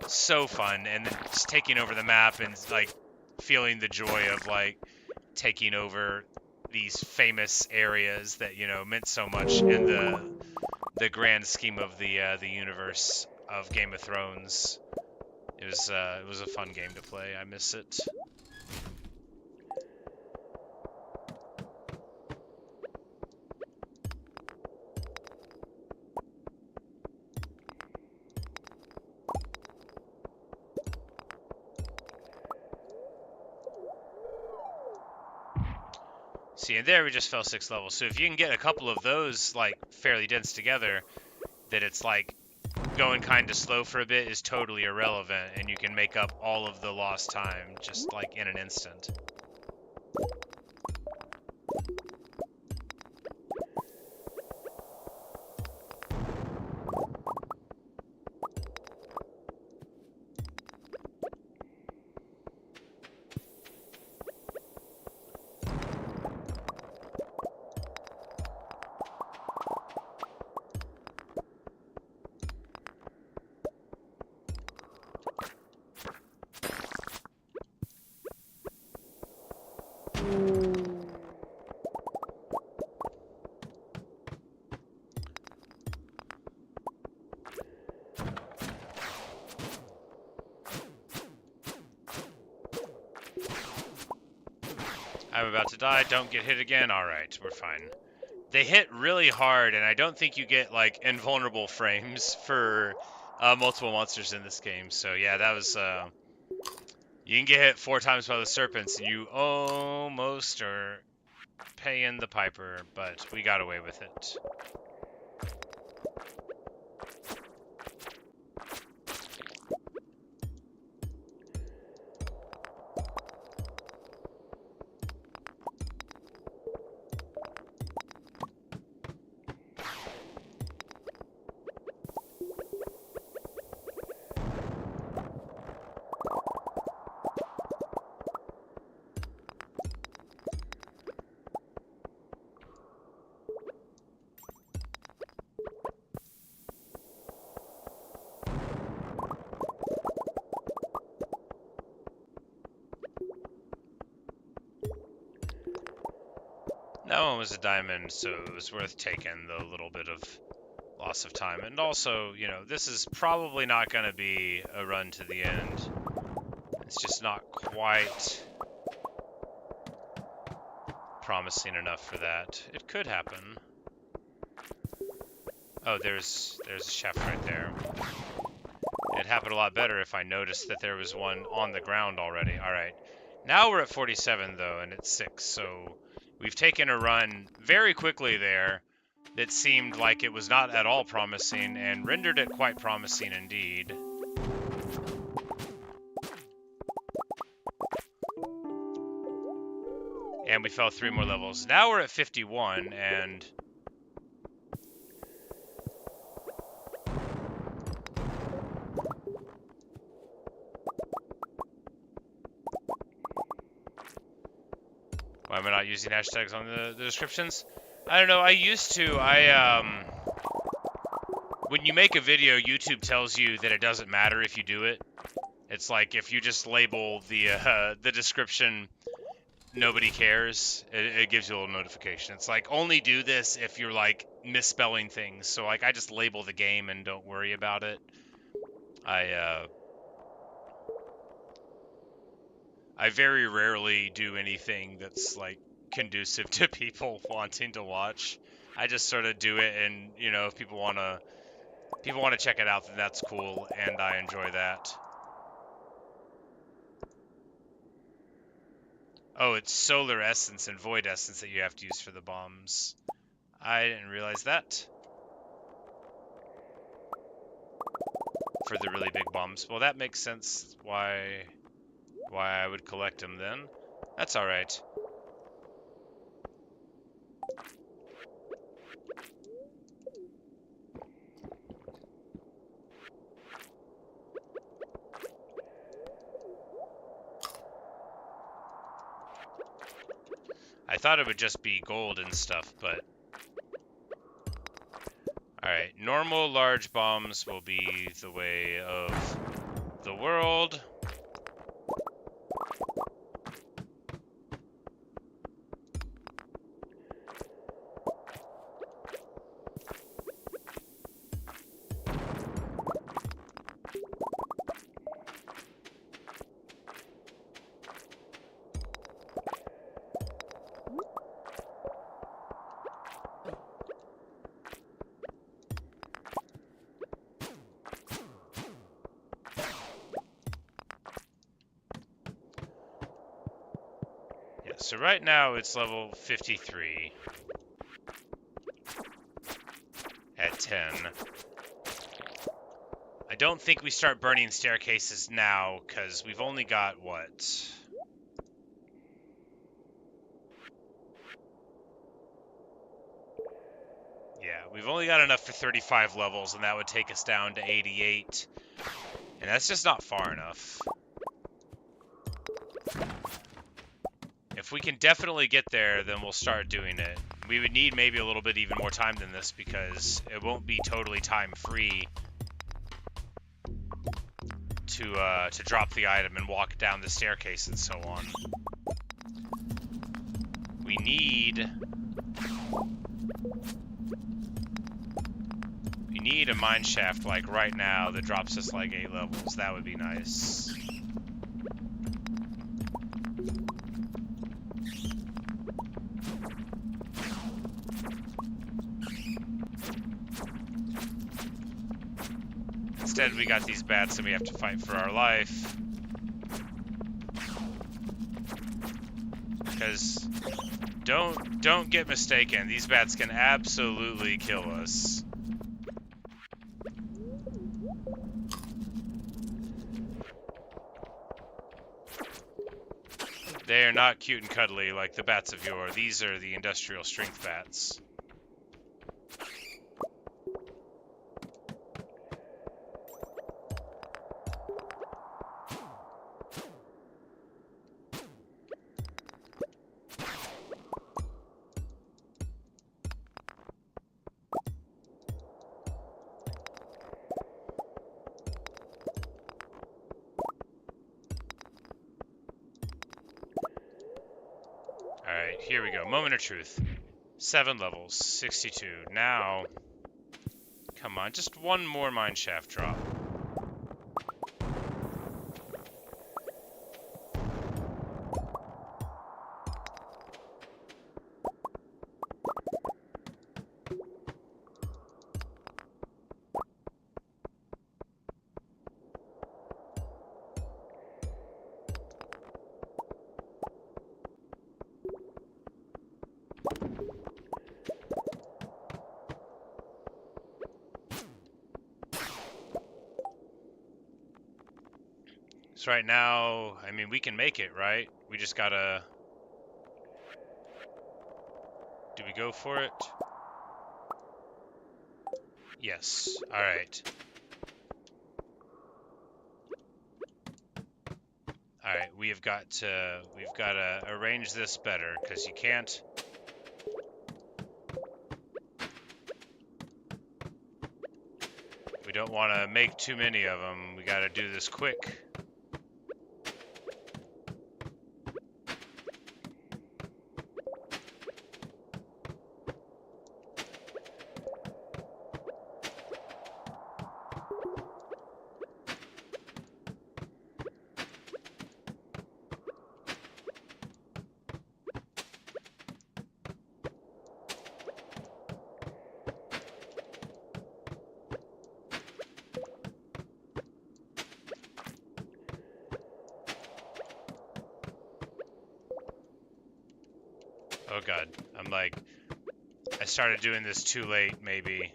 so fun, and then just taking over the map and like feeling the joy of like taking over these famous areas that, you know, meant so much in the grand scheme of the universe of Game of Thrones. It was a fun game to play. I miss it. See, and there we just fell 6 levels. So if you can get a couple of those like fairly dense together, that it's like going kind of slow for a bit is totally irrelevant, and you can make up all of the lost time just like in an instant. I'm about to die. Don't get hit again. All right, we're fine. They hit really hard, and I don't think you get like invulnerable frames for multiple monsters in this game. So yeah, that was you can get hit 4 times by the serpents, and you almost are paying the piper, but we got away with it. That one was a diamond, so it was worth taking the little bit of loss of time. And also, you know, this is probably not going to be a run to the end. It's just not quite promising enough for that. It could happen. Oh, there's a chef right there. It'd happen a lot better if I noticed that there was one on the ground already. All right. Now we're at 47, though, and it's 6, so we've taken a run very quickly there that seemed like it was not at all promising and rendered it quite promising indeed. And we fell 3 more levels. Now we're at 51, and why am I not using hashtags on the descriptions? I don't know. I used to. When you make a video, YouTube tells you that it doesn't matter if you do it. It's like if you just label the description, nobody cares. It gives you a little notification. It's like only do this if you're like misspelling things. So like I just label the game and don't worry about it. I very rarely do anything that's like conducive to people wanting to watch. I just sort of do it, and you know, if people want to check it out, then that's cool, and I enjoy that. Oh, it's solar essence and void essence that you have to use for the bombs. I didn't realize that. For the really big bombs. Well, that makes sense why I would collect them then. That's all right. I thought it would just be gold and stuff, but... Alright, normal large bombs will be the way of the world. So right now it's level 53 at 10. I don't think we start burning staircases now because we've only got what? Yeah, we've only got enough for 35 levels, and that would take us down to 88. And that's just not far enough. If we can definitely get there, then we'll start doing it. We would need maybe a little bit even more time than this because it won't be totally time-free to drop the item and walk down the staircase and so on. We need a mine shaft like right now that drops us like 8 levels. That would be nice. Instead, we got these bats and we have to fight for our life. Because don't get mistaken, these bats can absolutely kill us. They are not cute and cuddly like the bats of yore. These are the industrial strength bats. Alright, here we go. Moment of truth. 7 levels, 62. Now, come on, just one more mine shaft drop. So right now, I mean, we can make it, right? We just gotta... Do we go for it? Yes. Alright. Alright, we've got to arrange this better, because you can't... We don't want to make too many of them. We gotta do this quick. Oh god, I'm like, I started doing this too late, maybe.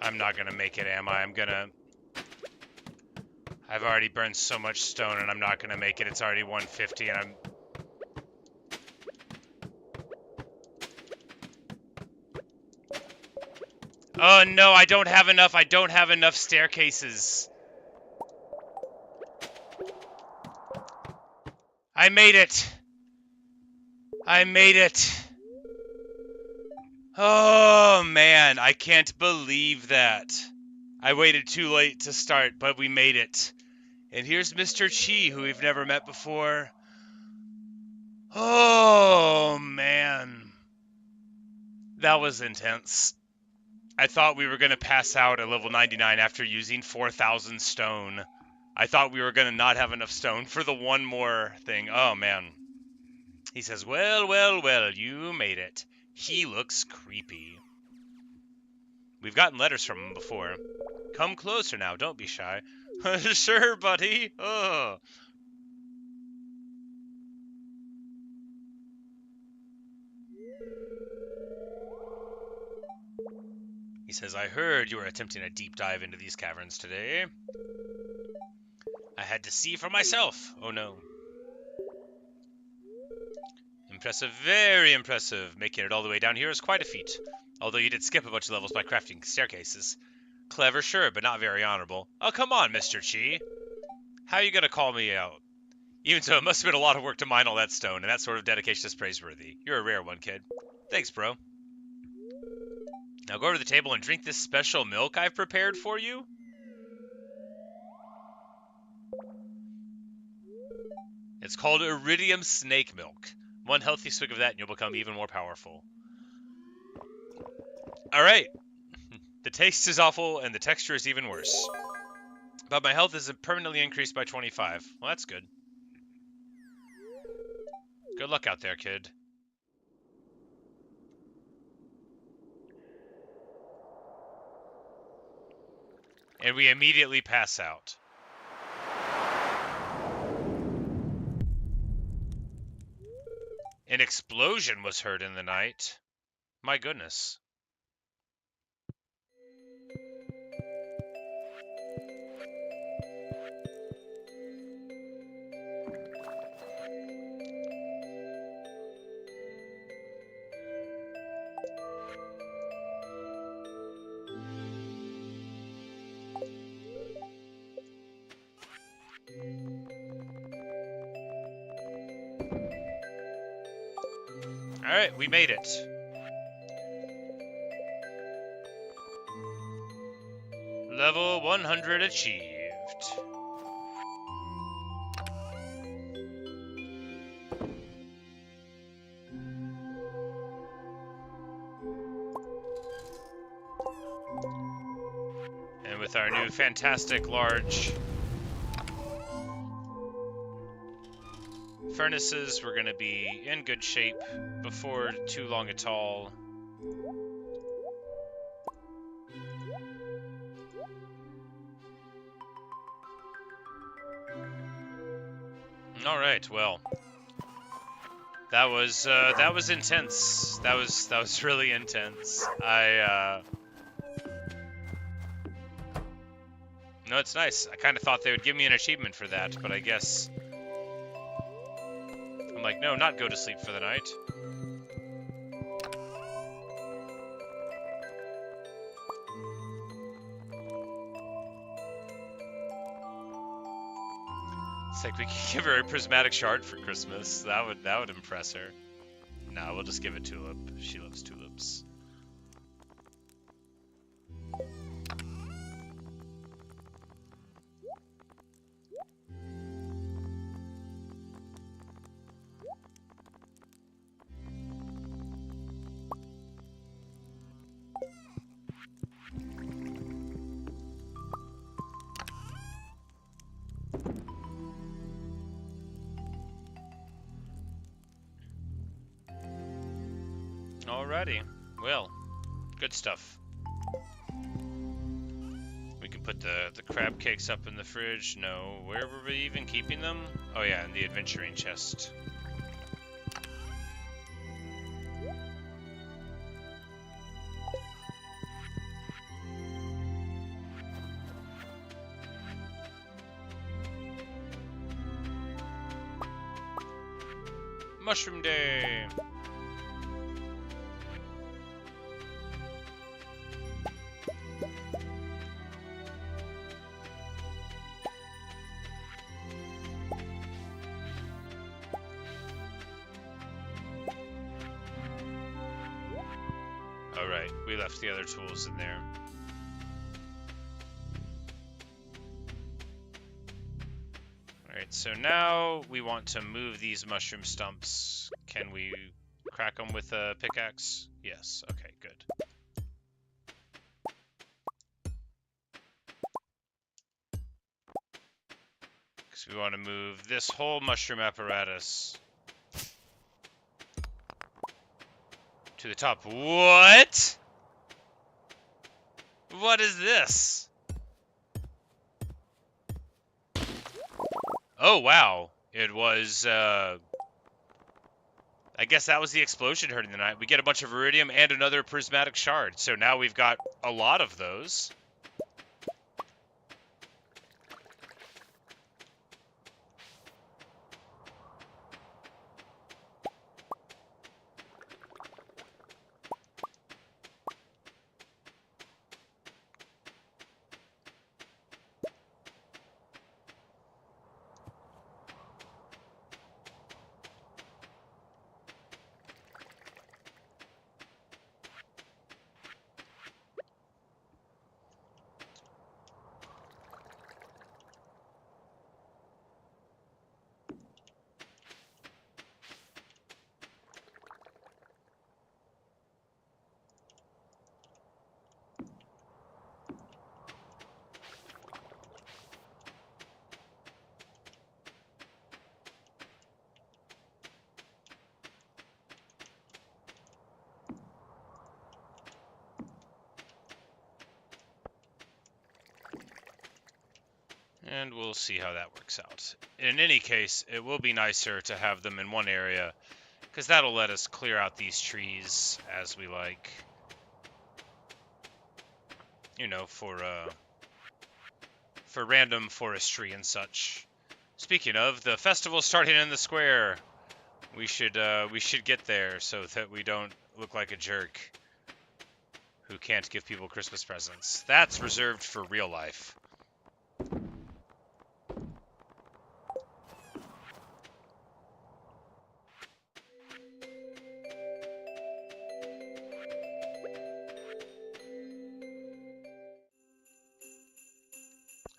I'm not gonna make it, am I? I've already burned so much stone and I'm not gonna make it. It's already 150 and I'm... Oh no, I don't have enough. I don't have enough staircases. I made it. I made it. Oh man, I can't believe that. I waited too late to start, but we made it. And here's Mr. Chi, who we've never met before. Oh man. That was intense. I thought we were going to pass out at level 99 after using 4,000 stone. I thought we were going to not have enough stone for the one more thing. Oh, man. He says, well, well, well, you made it. He looks creepy. We've gotten letters from him before. Come closer now, don't be shy. Sure, buddy. Oh. He says, I heard you were attempting a deep dive into these caverns today. I had to see for myself. Oh no. Impressive, very impressive. Making it all the way down here is quite a feat. Although you did skip a bunch of levels by crafting staircases. Clever, sure, but not very honorable. Oh, come on, Mr. Chi. How are you going to call me out? Even so, it must have been a lot of work to mine all that stone, and that sort of dedication is praiseworthy. You're a rare one, kid. Thanks, bro. Now go over to the table and drink this special milk I've prepared for you. It's called Iridium Snake Milk. One healthy swig of that and you'll become even more powerful. Alright. The taste is awful and the texture is even worse. But my health is permanently increased by 25. Well, that's good. Good luck out there, kid. And we immediately pass out. An explosion was heard in the night. My goodness. Alright, we made it. Level 100 achieved. And with our new fantastic large furnaces, we're going to be in good shape before too long at all. All right, well, that was intense. That was really intense. No, it's nice. I kind of thought they would give me an achievement for that, but I guess I'm like, no, not go to sleep for the night. It's like we could give her a prismatic shard for Christmas. That would impress her. No, we'll just give a tulip. She loves tulips. Alrighty. Well, good stuff. We can put the crab cakes up in the fridge. No, where were we even keeping them? Oh yeah, in the adventuring chest. Mushroom Day! Alright, we left the other tools in there. Alright, so now we want to move these mushroom stumps. Can we crack them with a pickaxe? Yes, okay, good. Because we want to move this whole mushroom apparatus to the top. What? What is this? Oh, wow. It was, I guess that was the explosion heard in the night. We get a bunch of iridium and another prismatic shard. So now we've got a lot of those. And we'll see how that works out. In any case, it will be nicer to have them in one area, because that'll let us clear out these trees as we like. You know, for random forestry and such. Speaking of, the festival's starting in the square. We should get there so that we don't look like a jerk who can't give people Christmas presents. That's reserved for real life.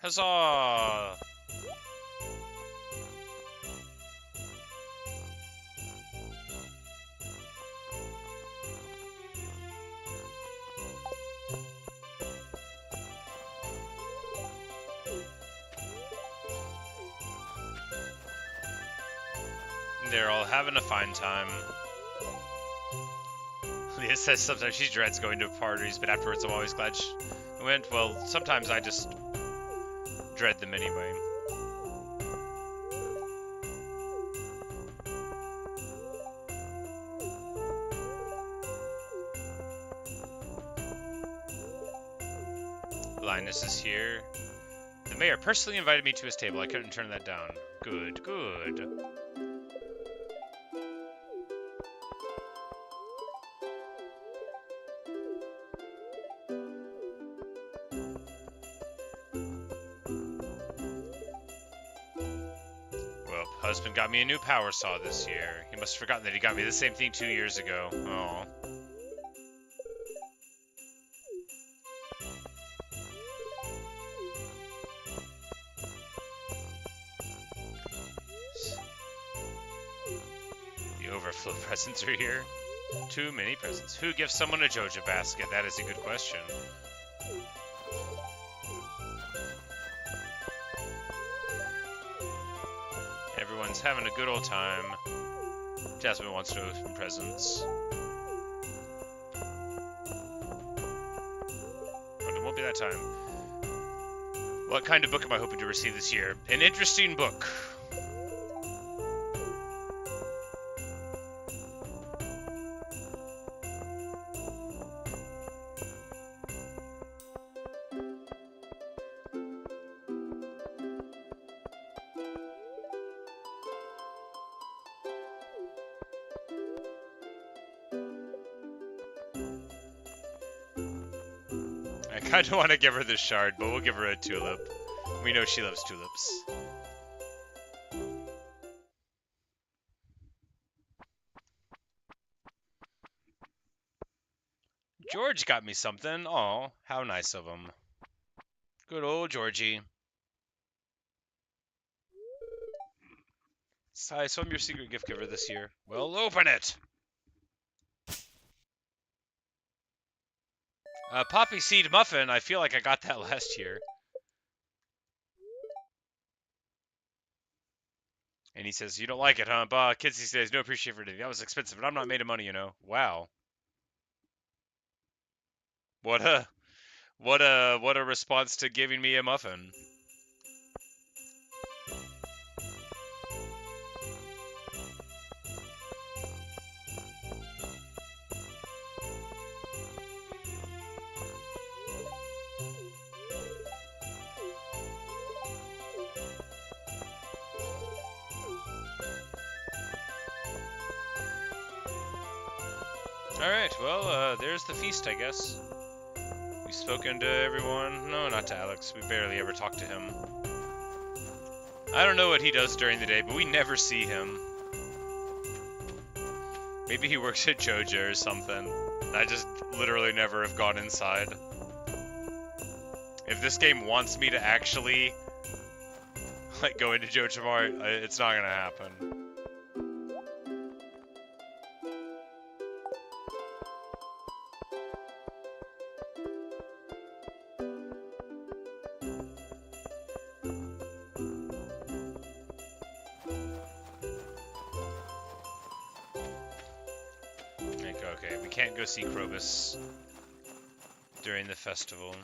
Huzzah! They're all having a fine time. Leah says sometimes she dreads going to parties, but afterwards I'm always glad she went. Well, sometimes I just dread them anyway. Linus is here. The mayor personally invited me to his table. I couldn't turn that down. Good, good. Well, husband got me a new power saw this year. He must have forgotten that he got me the same thing 2 years ago. Oh. Overflow presents are here. Too many presents. Who gives someone a Joja basket? That is a good question. Everyone's having a good old time. Jasmine wants to open presents. that time. What kind of book am I hoping to receive this year? An interesting book. I kind of want to give her the shard, but we'll give her a tulip. We know she loves tulips. George got me something. Oh, how nice of him. Good old Georgie. Sai, so I'm your secret gift giver this year. Well, open it! Poppy seed muffin. I feel like I got that last year. And he says, you don't like it, huh? Bah, kids these days, no appreciation for anything. That was expensive, but I'm not made of money, you know. Wow. What a response to giving me a muffin. Alright, well, there's the feast, I guess. We've spoken to everyone. No, not to Alex. We barely ever talk to him. I don't know what he does during the day, but we never see him. Maybe he works at Joja or something. I just literally never have gone inside. If this game wants me to actually, like, go into Joja Mart, it's not gonna happen. Okay, we can't go see Krobus during the festival.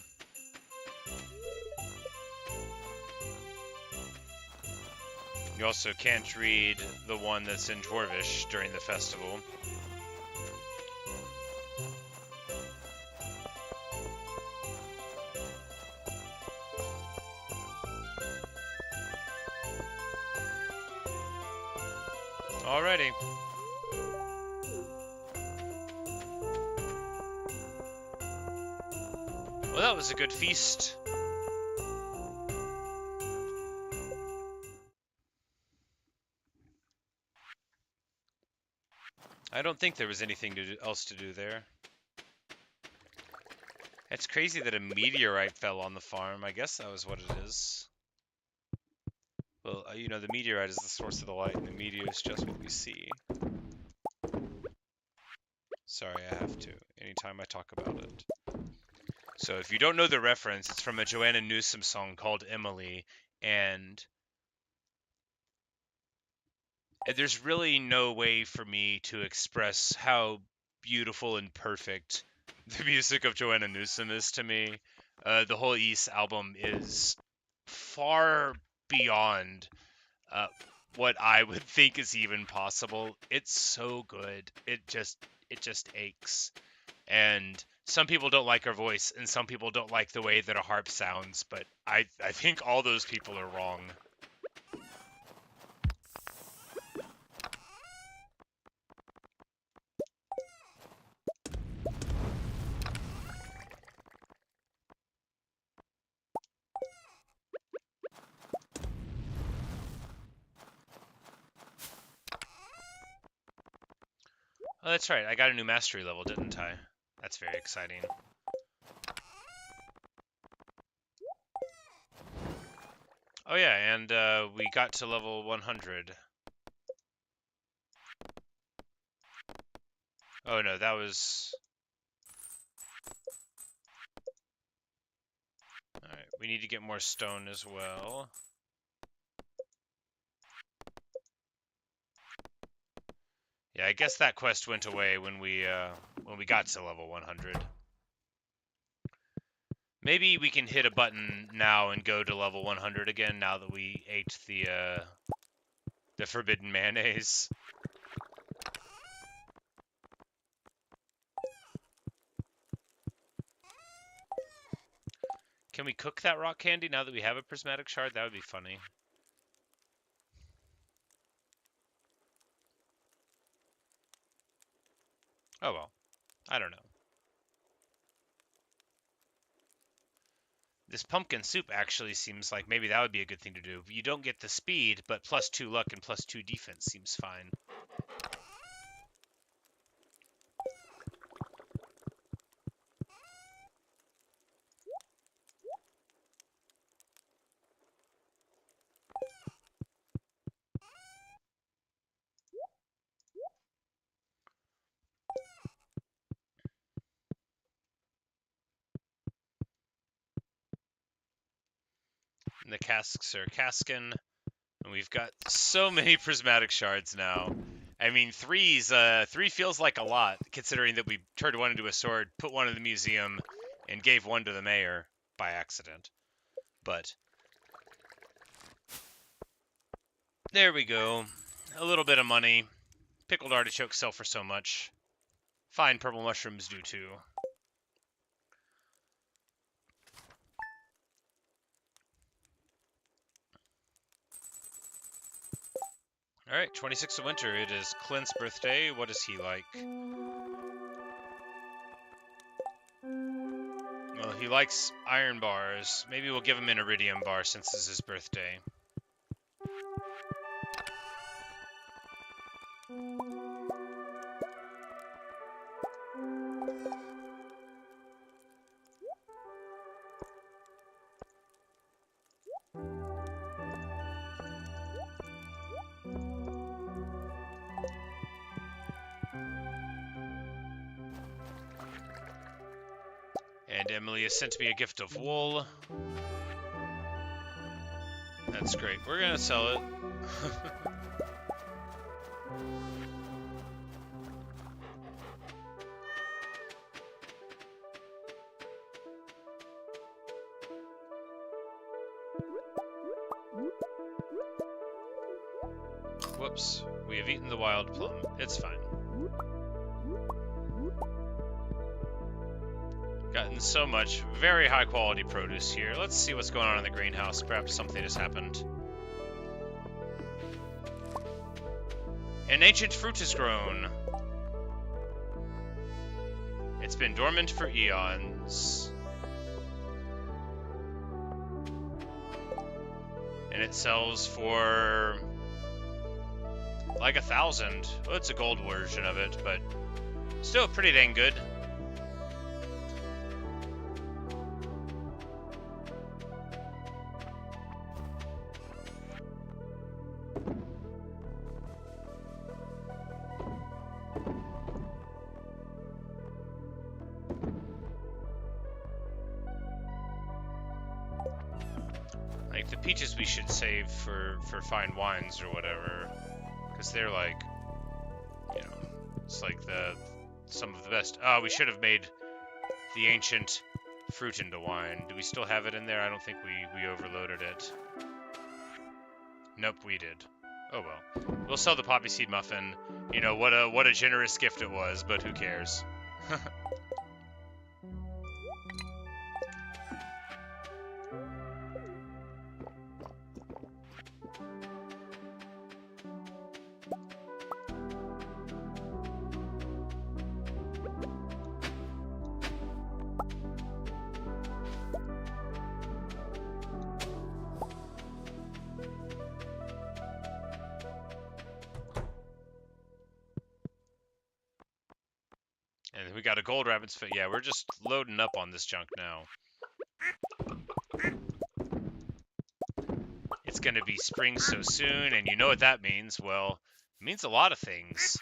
You also can't read the one that's in Dwarvish during the festival. Alrighty. Well, that was a good feast. I don't think there was anything else to do there. It's crazy that a meteorite fell on the farm. I guess that was what it is. Well, you know, the meteorite is the source of the light, and the meteor is just what we see. Sorry, I have to, anytime I talk about it. So if you don't know the reference, it's from a Joanna Newsom song called Emily, and there's really no way for me to express how beautiful and perfect the music of Joanna Newsom is to me. The whole East album is far beyond what I would think is even possible. It's so good. It just aches. And some people don't like her voice, and some people don't like the way that a harp sounds, but I think all those people are wrong. Oh, that's right. I got a new mastery level, didn't I? That's very exciting. Oh yeah, and we got to level 100. Oh no, that was... Alright, we need to get more stone as well. Yeah, I guess that quest went away when we got to level 100. Maybe we can hit a button now and go to level 100 again now that we ate the forbidden mayonnaise. Can we cook that rock candy now that we have a prismatic shard? That would be funny. Oh well. I don't know. This pumpkin soup actually seems like maybe that would be a good thing to do. You don't get the speed, but +2 luck and +2 defense seems fine. And the casks are casking. And we've got so many prismatic shards now. I mean, three feels like a lot, considering that we turned one into a sword, put one in the museum, and gave one to the mayor by accident. But there we go. A little bit of money. Pickled artichokes sell for so much. Fine purple mushrooms do too. Alright, 26th of winter. It is Clint's birthday. What is he like? Well, he likes iron bars. Maybe we'll give him an iridium bar since it's his birthday. And Emily has sent me a gift of wool. That's great. We're gonna sell it. Whoops. We have eaten the wild plum. It's fine. Gotten so much very high quality produce here. Let's see what's going on in the greenhouse. Perhaps something has happened. An ancient fruit has grown. It's been dormant for eons. And it sells for like 1,000. Well, it's a gold version of it, but still pretty dang good. Like, the peaches we should save for fine wines or whatever, because they're like, you know, it's like some of the best. Oh, we should have made the ancient fruit into wine. Do we still have it in there? I don't think we overloaded it. Nope, we did. Oh well. We'll sell the poppy seed muffin. You know, what a generous gift it was, but who cares? And we got a gold rabbit's foot. Yeah, we're just loading up on this junk now. It's going to be spring so soon, and you know what that means. Well, it means a lot of things.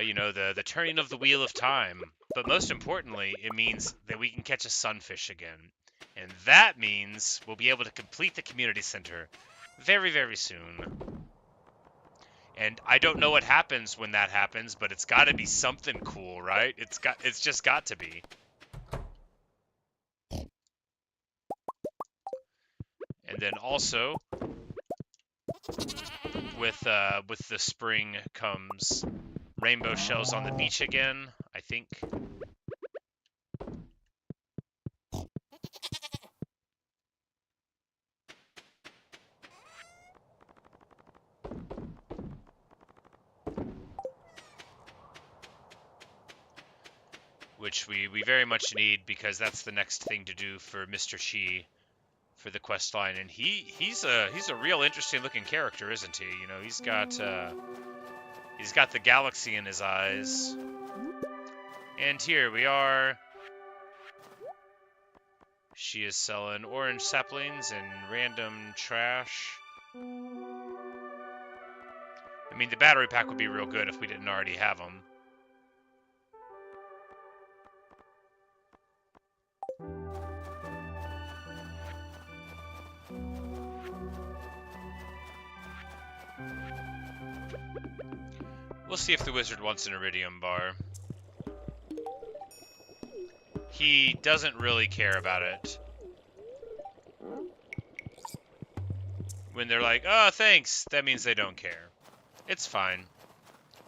You know, the turning of the wheel of time. But most importantly, it means that we can catch a sunfish again. And that means we'll be able to complete the community center very, very soon. And I don't know what happens when that happens, but it's got to be something cool, right? It's just got to be. And then also, with the spring comes rainbow shells on the beach again, I think. Which we very much need, because that's the next thing to do for Mr. Chi for the quest line. And he's a real interesting looking character, isn't he? You know, he's got the galaxy in his eyes. And here we are. She is selling orange saplings and random trash. I mean, the battery pack would be real good if we didn't already have them. We'll see if the wizard wants an iridium bar. He doesn't really care about it. When they're like, oh, thanks, that means they don't care. It's fine.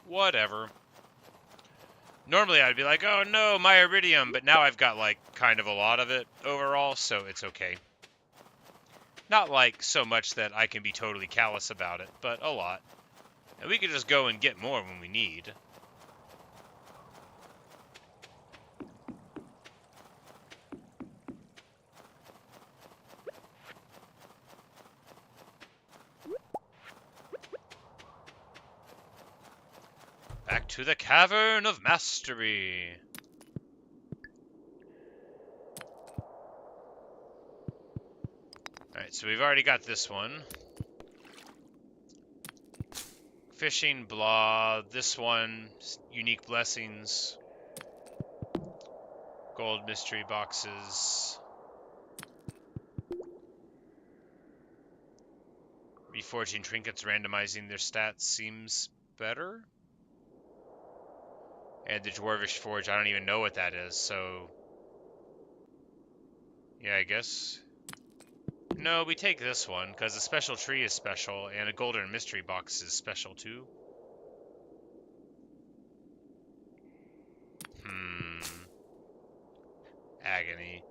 Whatever. Normally I'd be like, oh no, my iridium, but now I've got like kind of a lot of it overall, so it's okay. Not like so much that I can be totally callous about it, but a lot. And we can just go and get more when we need. Back to the Cavern of Mastery. Alright, so we've already got this one. Fishing, blah. This one, unique blessings. Gold mystery boxes. Reforging trinkets, randomizing their stats seems better. And the Dwarvish Forge, I don't even know what that is, so... yeah, I guess. No, we take this one, because a special tree is special, and a golden mystery box is special too. Agony.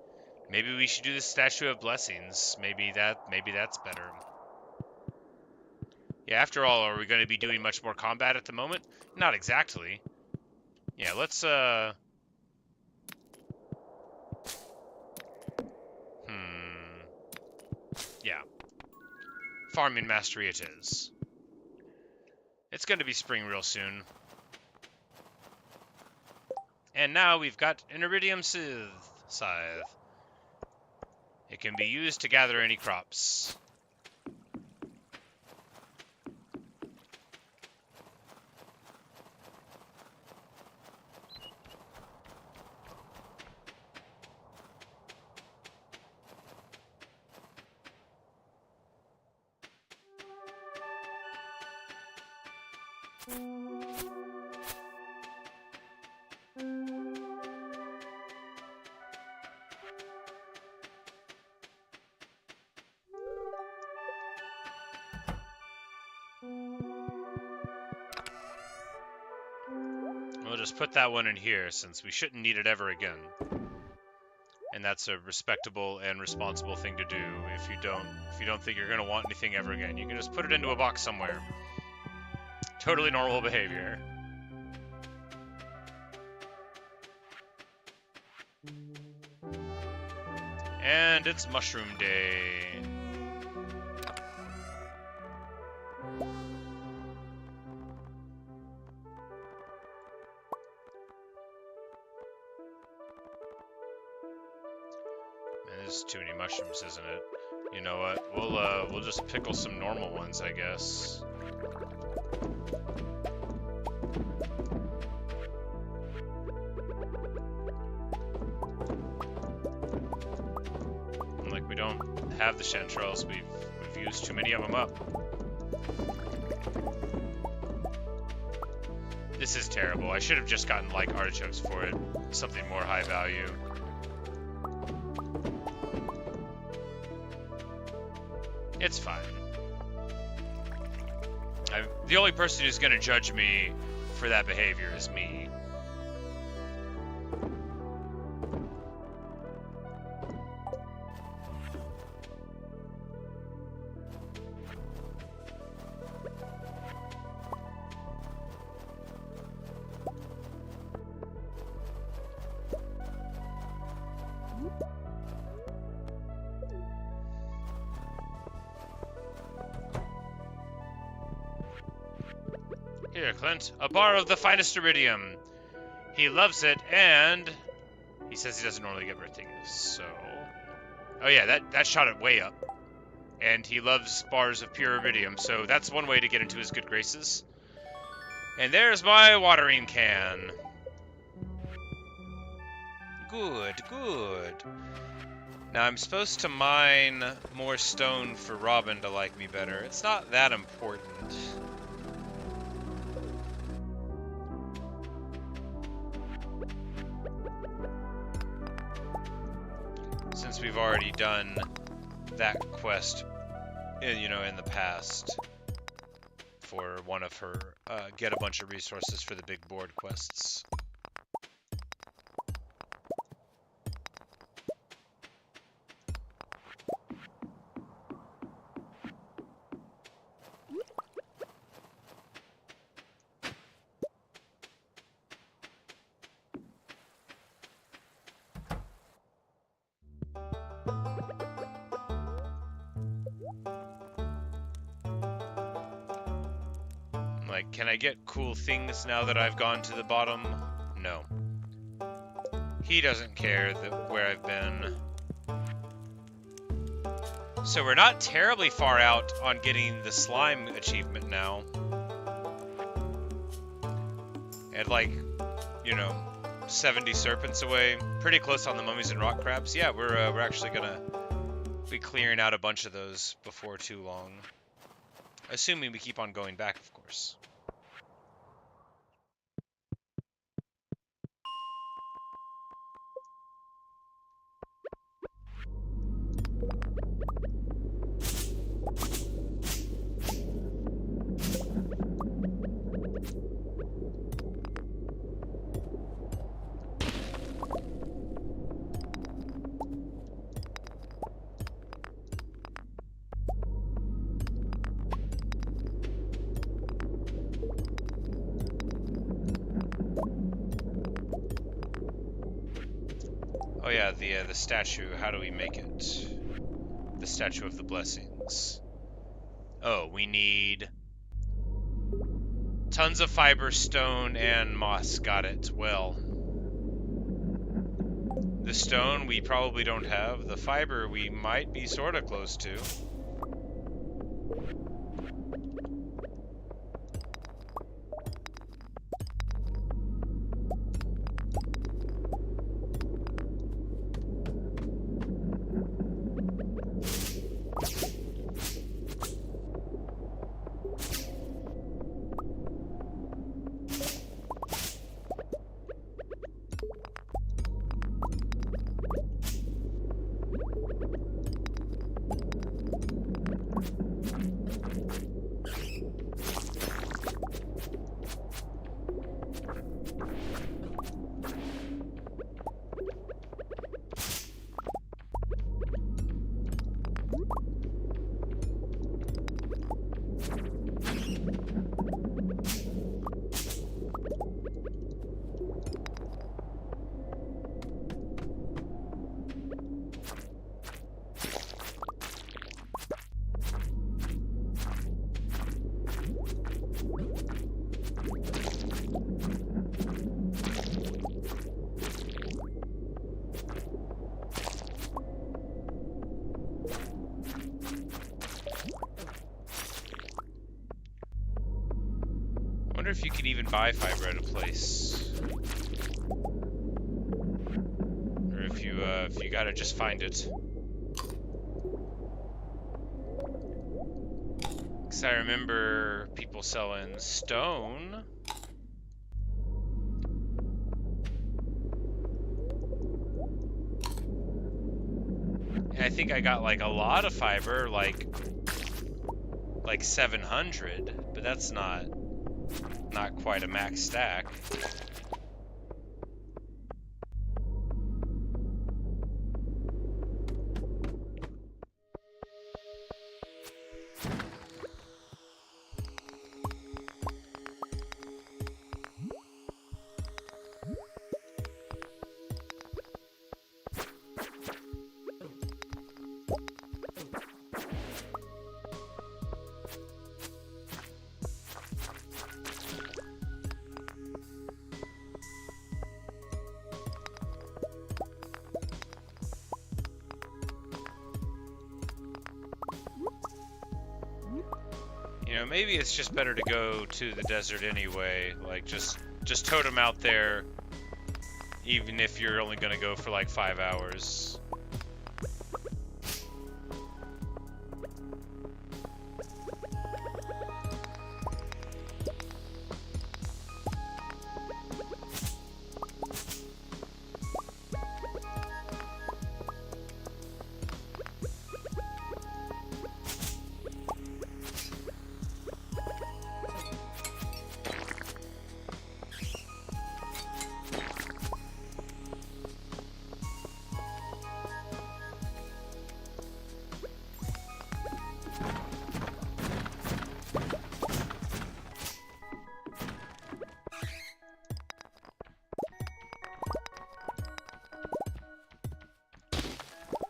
Maybe we should do the Statue of Blessings. Maybe that's better. Yeah, after all, are we going to be doing much more combat at the moment? Not exactly. Yeah, let's, yeah. Farming mastery it is. It's going to be spring real soon. And now we've got an iridium scythe. It can be used to gather any crops. We'll just put that one in here, since we shouldn't need it ever again. And that's a respectable and responsible thing to do if you don't think you're going to want anything ever again. You can just put it into a box somewhere. Totally normal behavior. And it's Mushroom Day. There's too many mushrooms, isn't it? You know what? We'll just pickle some normal ones, I guess. Like, we don't have the chanterelles. We've used too many of them up. This is terrible. I should have just gotten like artichokes for it. Something more high value. It's fine. The only person who's going to judge me for that behavior is me. Here, Clint, a bar of the finest iridium. He loves it, and he says he doesn't normally get birthday gifts, so... Oh yeah, that shot it way up. And he loves bars of pure iridium, so that's one way to get into his good graces. And there's my watering can. Good, good. Now I'm supposed to mine more stone for Robin to like me better. It's not that important. Since we've already done that quest, you know, in the past for one of her get a bunch of resources for the big board quests. Like, can I get cool things now that I've gone to the bottom? No. He doesn't care where I've been. So we're not terribly far out on getting the slime achievement now. And like, you know, 70 serpents away. Pretty close on the mummies and rock crabs. Yeah, we're actually gonna be clearing out a bunch of those before too long. Assuming we keep on going back, of course. Oh yeah, the statue, how do we make it? The statue of the blessings. Oh, we need tons of fiber, stone, and moss. Got it. Well, the stone we probably don't have. The fiber we might be sort of close to. I wonder if you can even buy fiber at a place, or if you gotta just find it. Because I remember people selling stone. And I think I got like a lot of fiber, like 700, but that's not quite a max stack. You know, maybe it's just better to go to the desert anyway. Like, just totem out there, even if you're only gonna go for like 5 hours.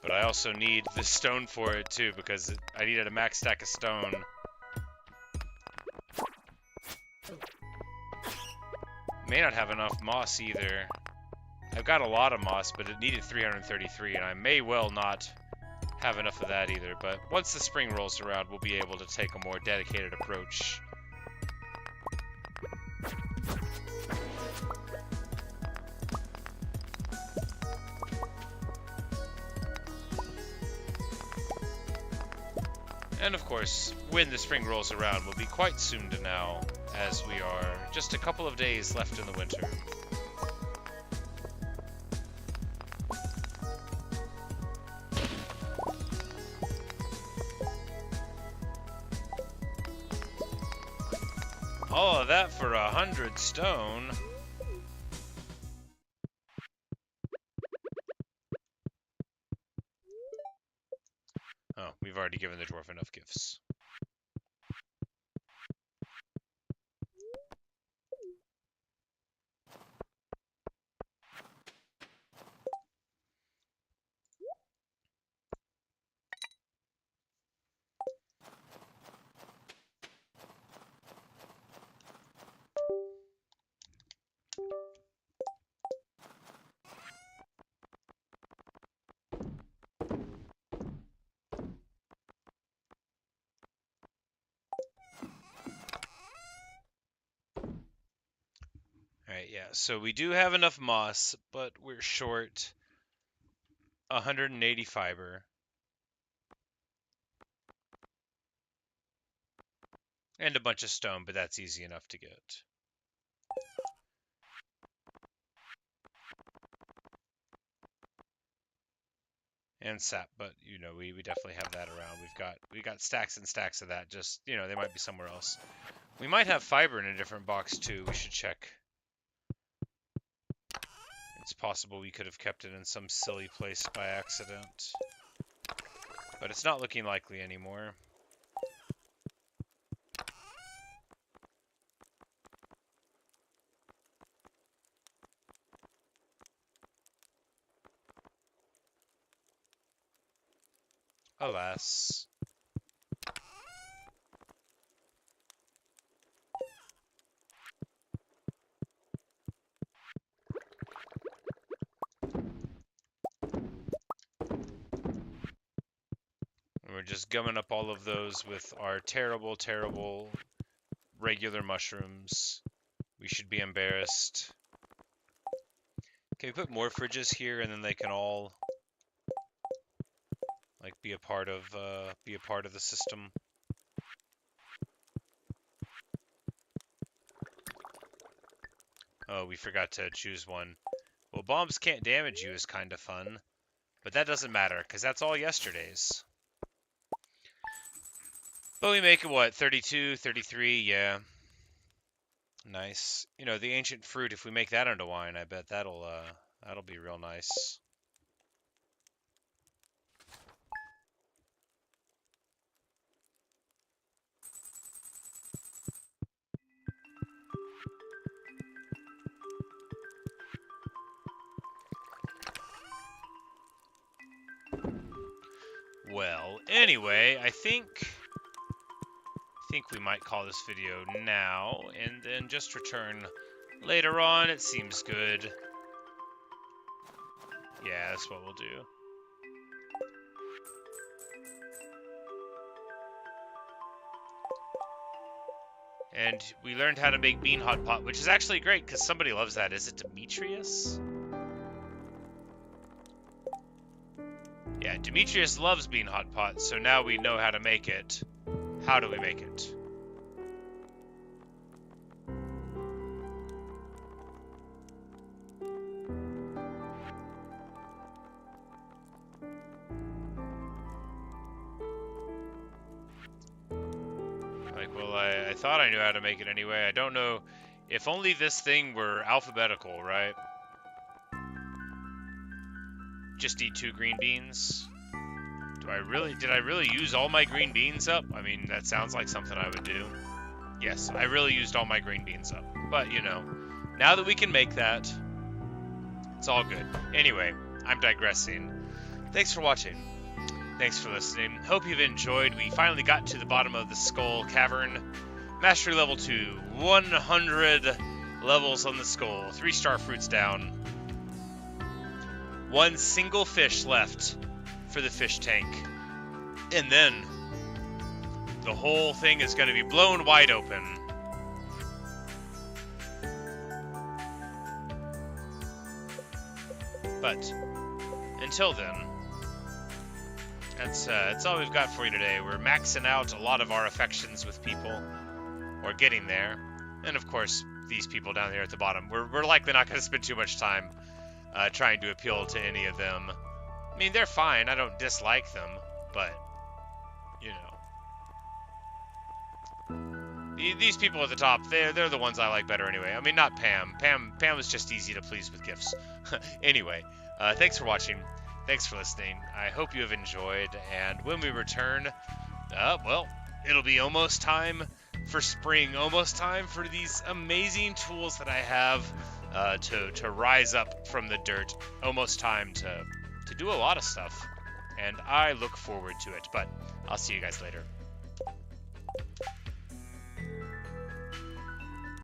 But I also need the stone for it too, because I needed a max stack of stone. May not have enough moss either. I've got a lot of moss, but it needed 333, and I may well not have enough of that either. But once the spring rolls around, we'll be able to take a more dedicated approach. And of course, when the spring rolls around will be quite soon to now, as we are just a couple of days left in the winter. All of that for 100 stone. Oh, we've already given the dwarf enough gifts. Alright, yeah, so we do have enough moss, but we're short 180 fiber. And a bunch of stone, but that's easy enough to get. And sap, but you know, we definitely have that around. We got stacks and stacks of that, just, you know, they might be somewhere else. We might have fiber in a different box too, we should check. It's possible we could have kept it in some silly place by accident. But it's not looking likely anymore. Alas. We're just gumming up all of those with our terrible, terrible regular mushrooms. We should be embarrassed. Can we put more fridges here and then they can all like be a part of the system? Oh, we forgot to choose one. Well, bombs can't damage you is kind of fun. But that doesn't matter, because that's all yesterday's. But we make it, what, 32, 33? Yeah. Nice. You know, the ancient fruit, if we make that into wine, I bet that'll be real nice. Well, anyway, I think we might call this video now, and then just return later on. It seems good. Yeah, that's what we'll do. And we learned how to make bean hot pot, which is actually great, because somebody loves that. Is it Demetrius? Yeah, Demetrius loves bean hot pot, so now we know how to make it. How do we make it? Like, well, I thought I knew how to make it anyway. I don't know. If only this thing were alphabetical, right? Just eat 2 green beans. Did I really use all my green beans up? I mean, that sounds like something I would do. Yes, I really used all my green beans up. But, you know, now that we can make that, it's all good. Anyway, I'm digressing. Thanks for watching. Thanks for listening. Hope you've enjoyed. We finally got to the bottom of the Skull Cavern. Mastery level 2. 100 levels on the skull. 3-star fruits down. 1 single fish left for the fish tank. And then the whole thing is going to be blown wide open. But until then, that's all we've got for you today. We're maxing out a lot of our affections with people. We're getting there. And of course, these people down there at the bottom, we're likely not going to spend too much time trying to appeal to any of them. I mean, they're fine. I don't dislike them, but, you know. These people at the top, they're the ones I like better anyway. I mean, not Pam. Pam was just easy to please with gifts. Anyway, thanks for watching. Thanks for listening. I hope you have enjoyed. And when we return, well, it'll be almost time for spring. Almost time for these amazing tools that I have to rise up from the dirt. Almost time to do a lot of stuff. And I look forward to it. But I'll see you guys later.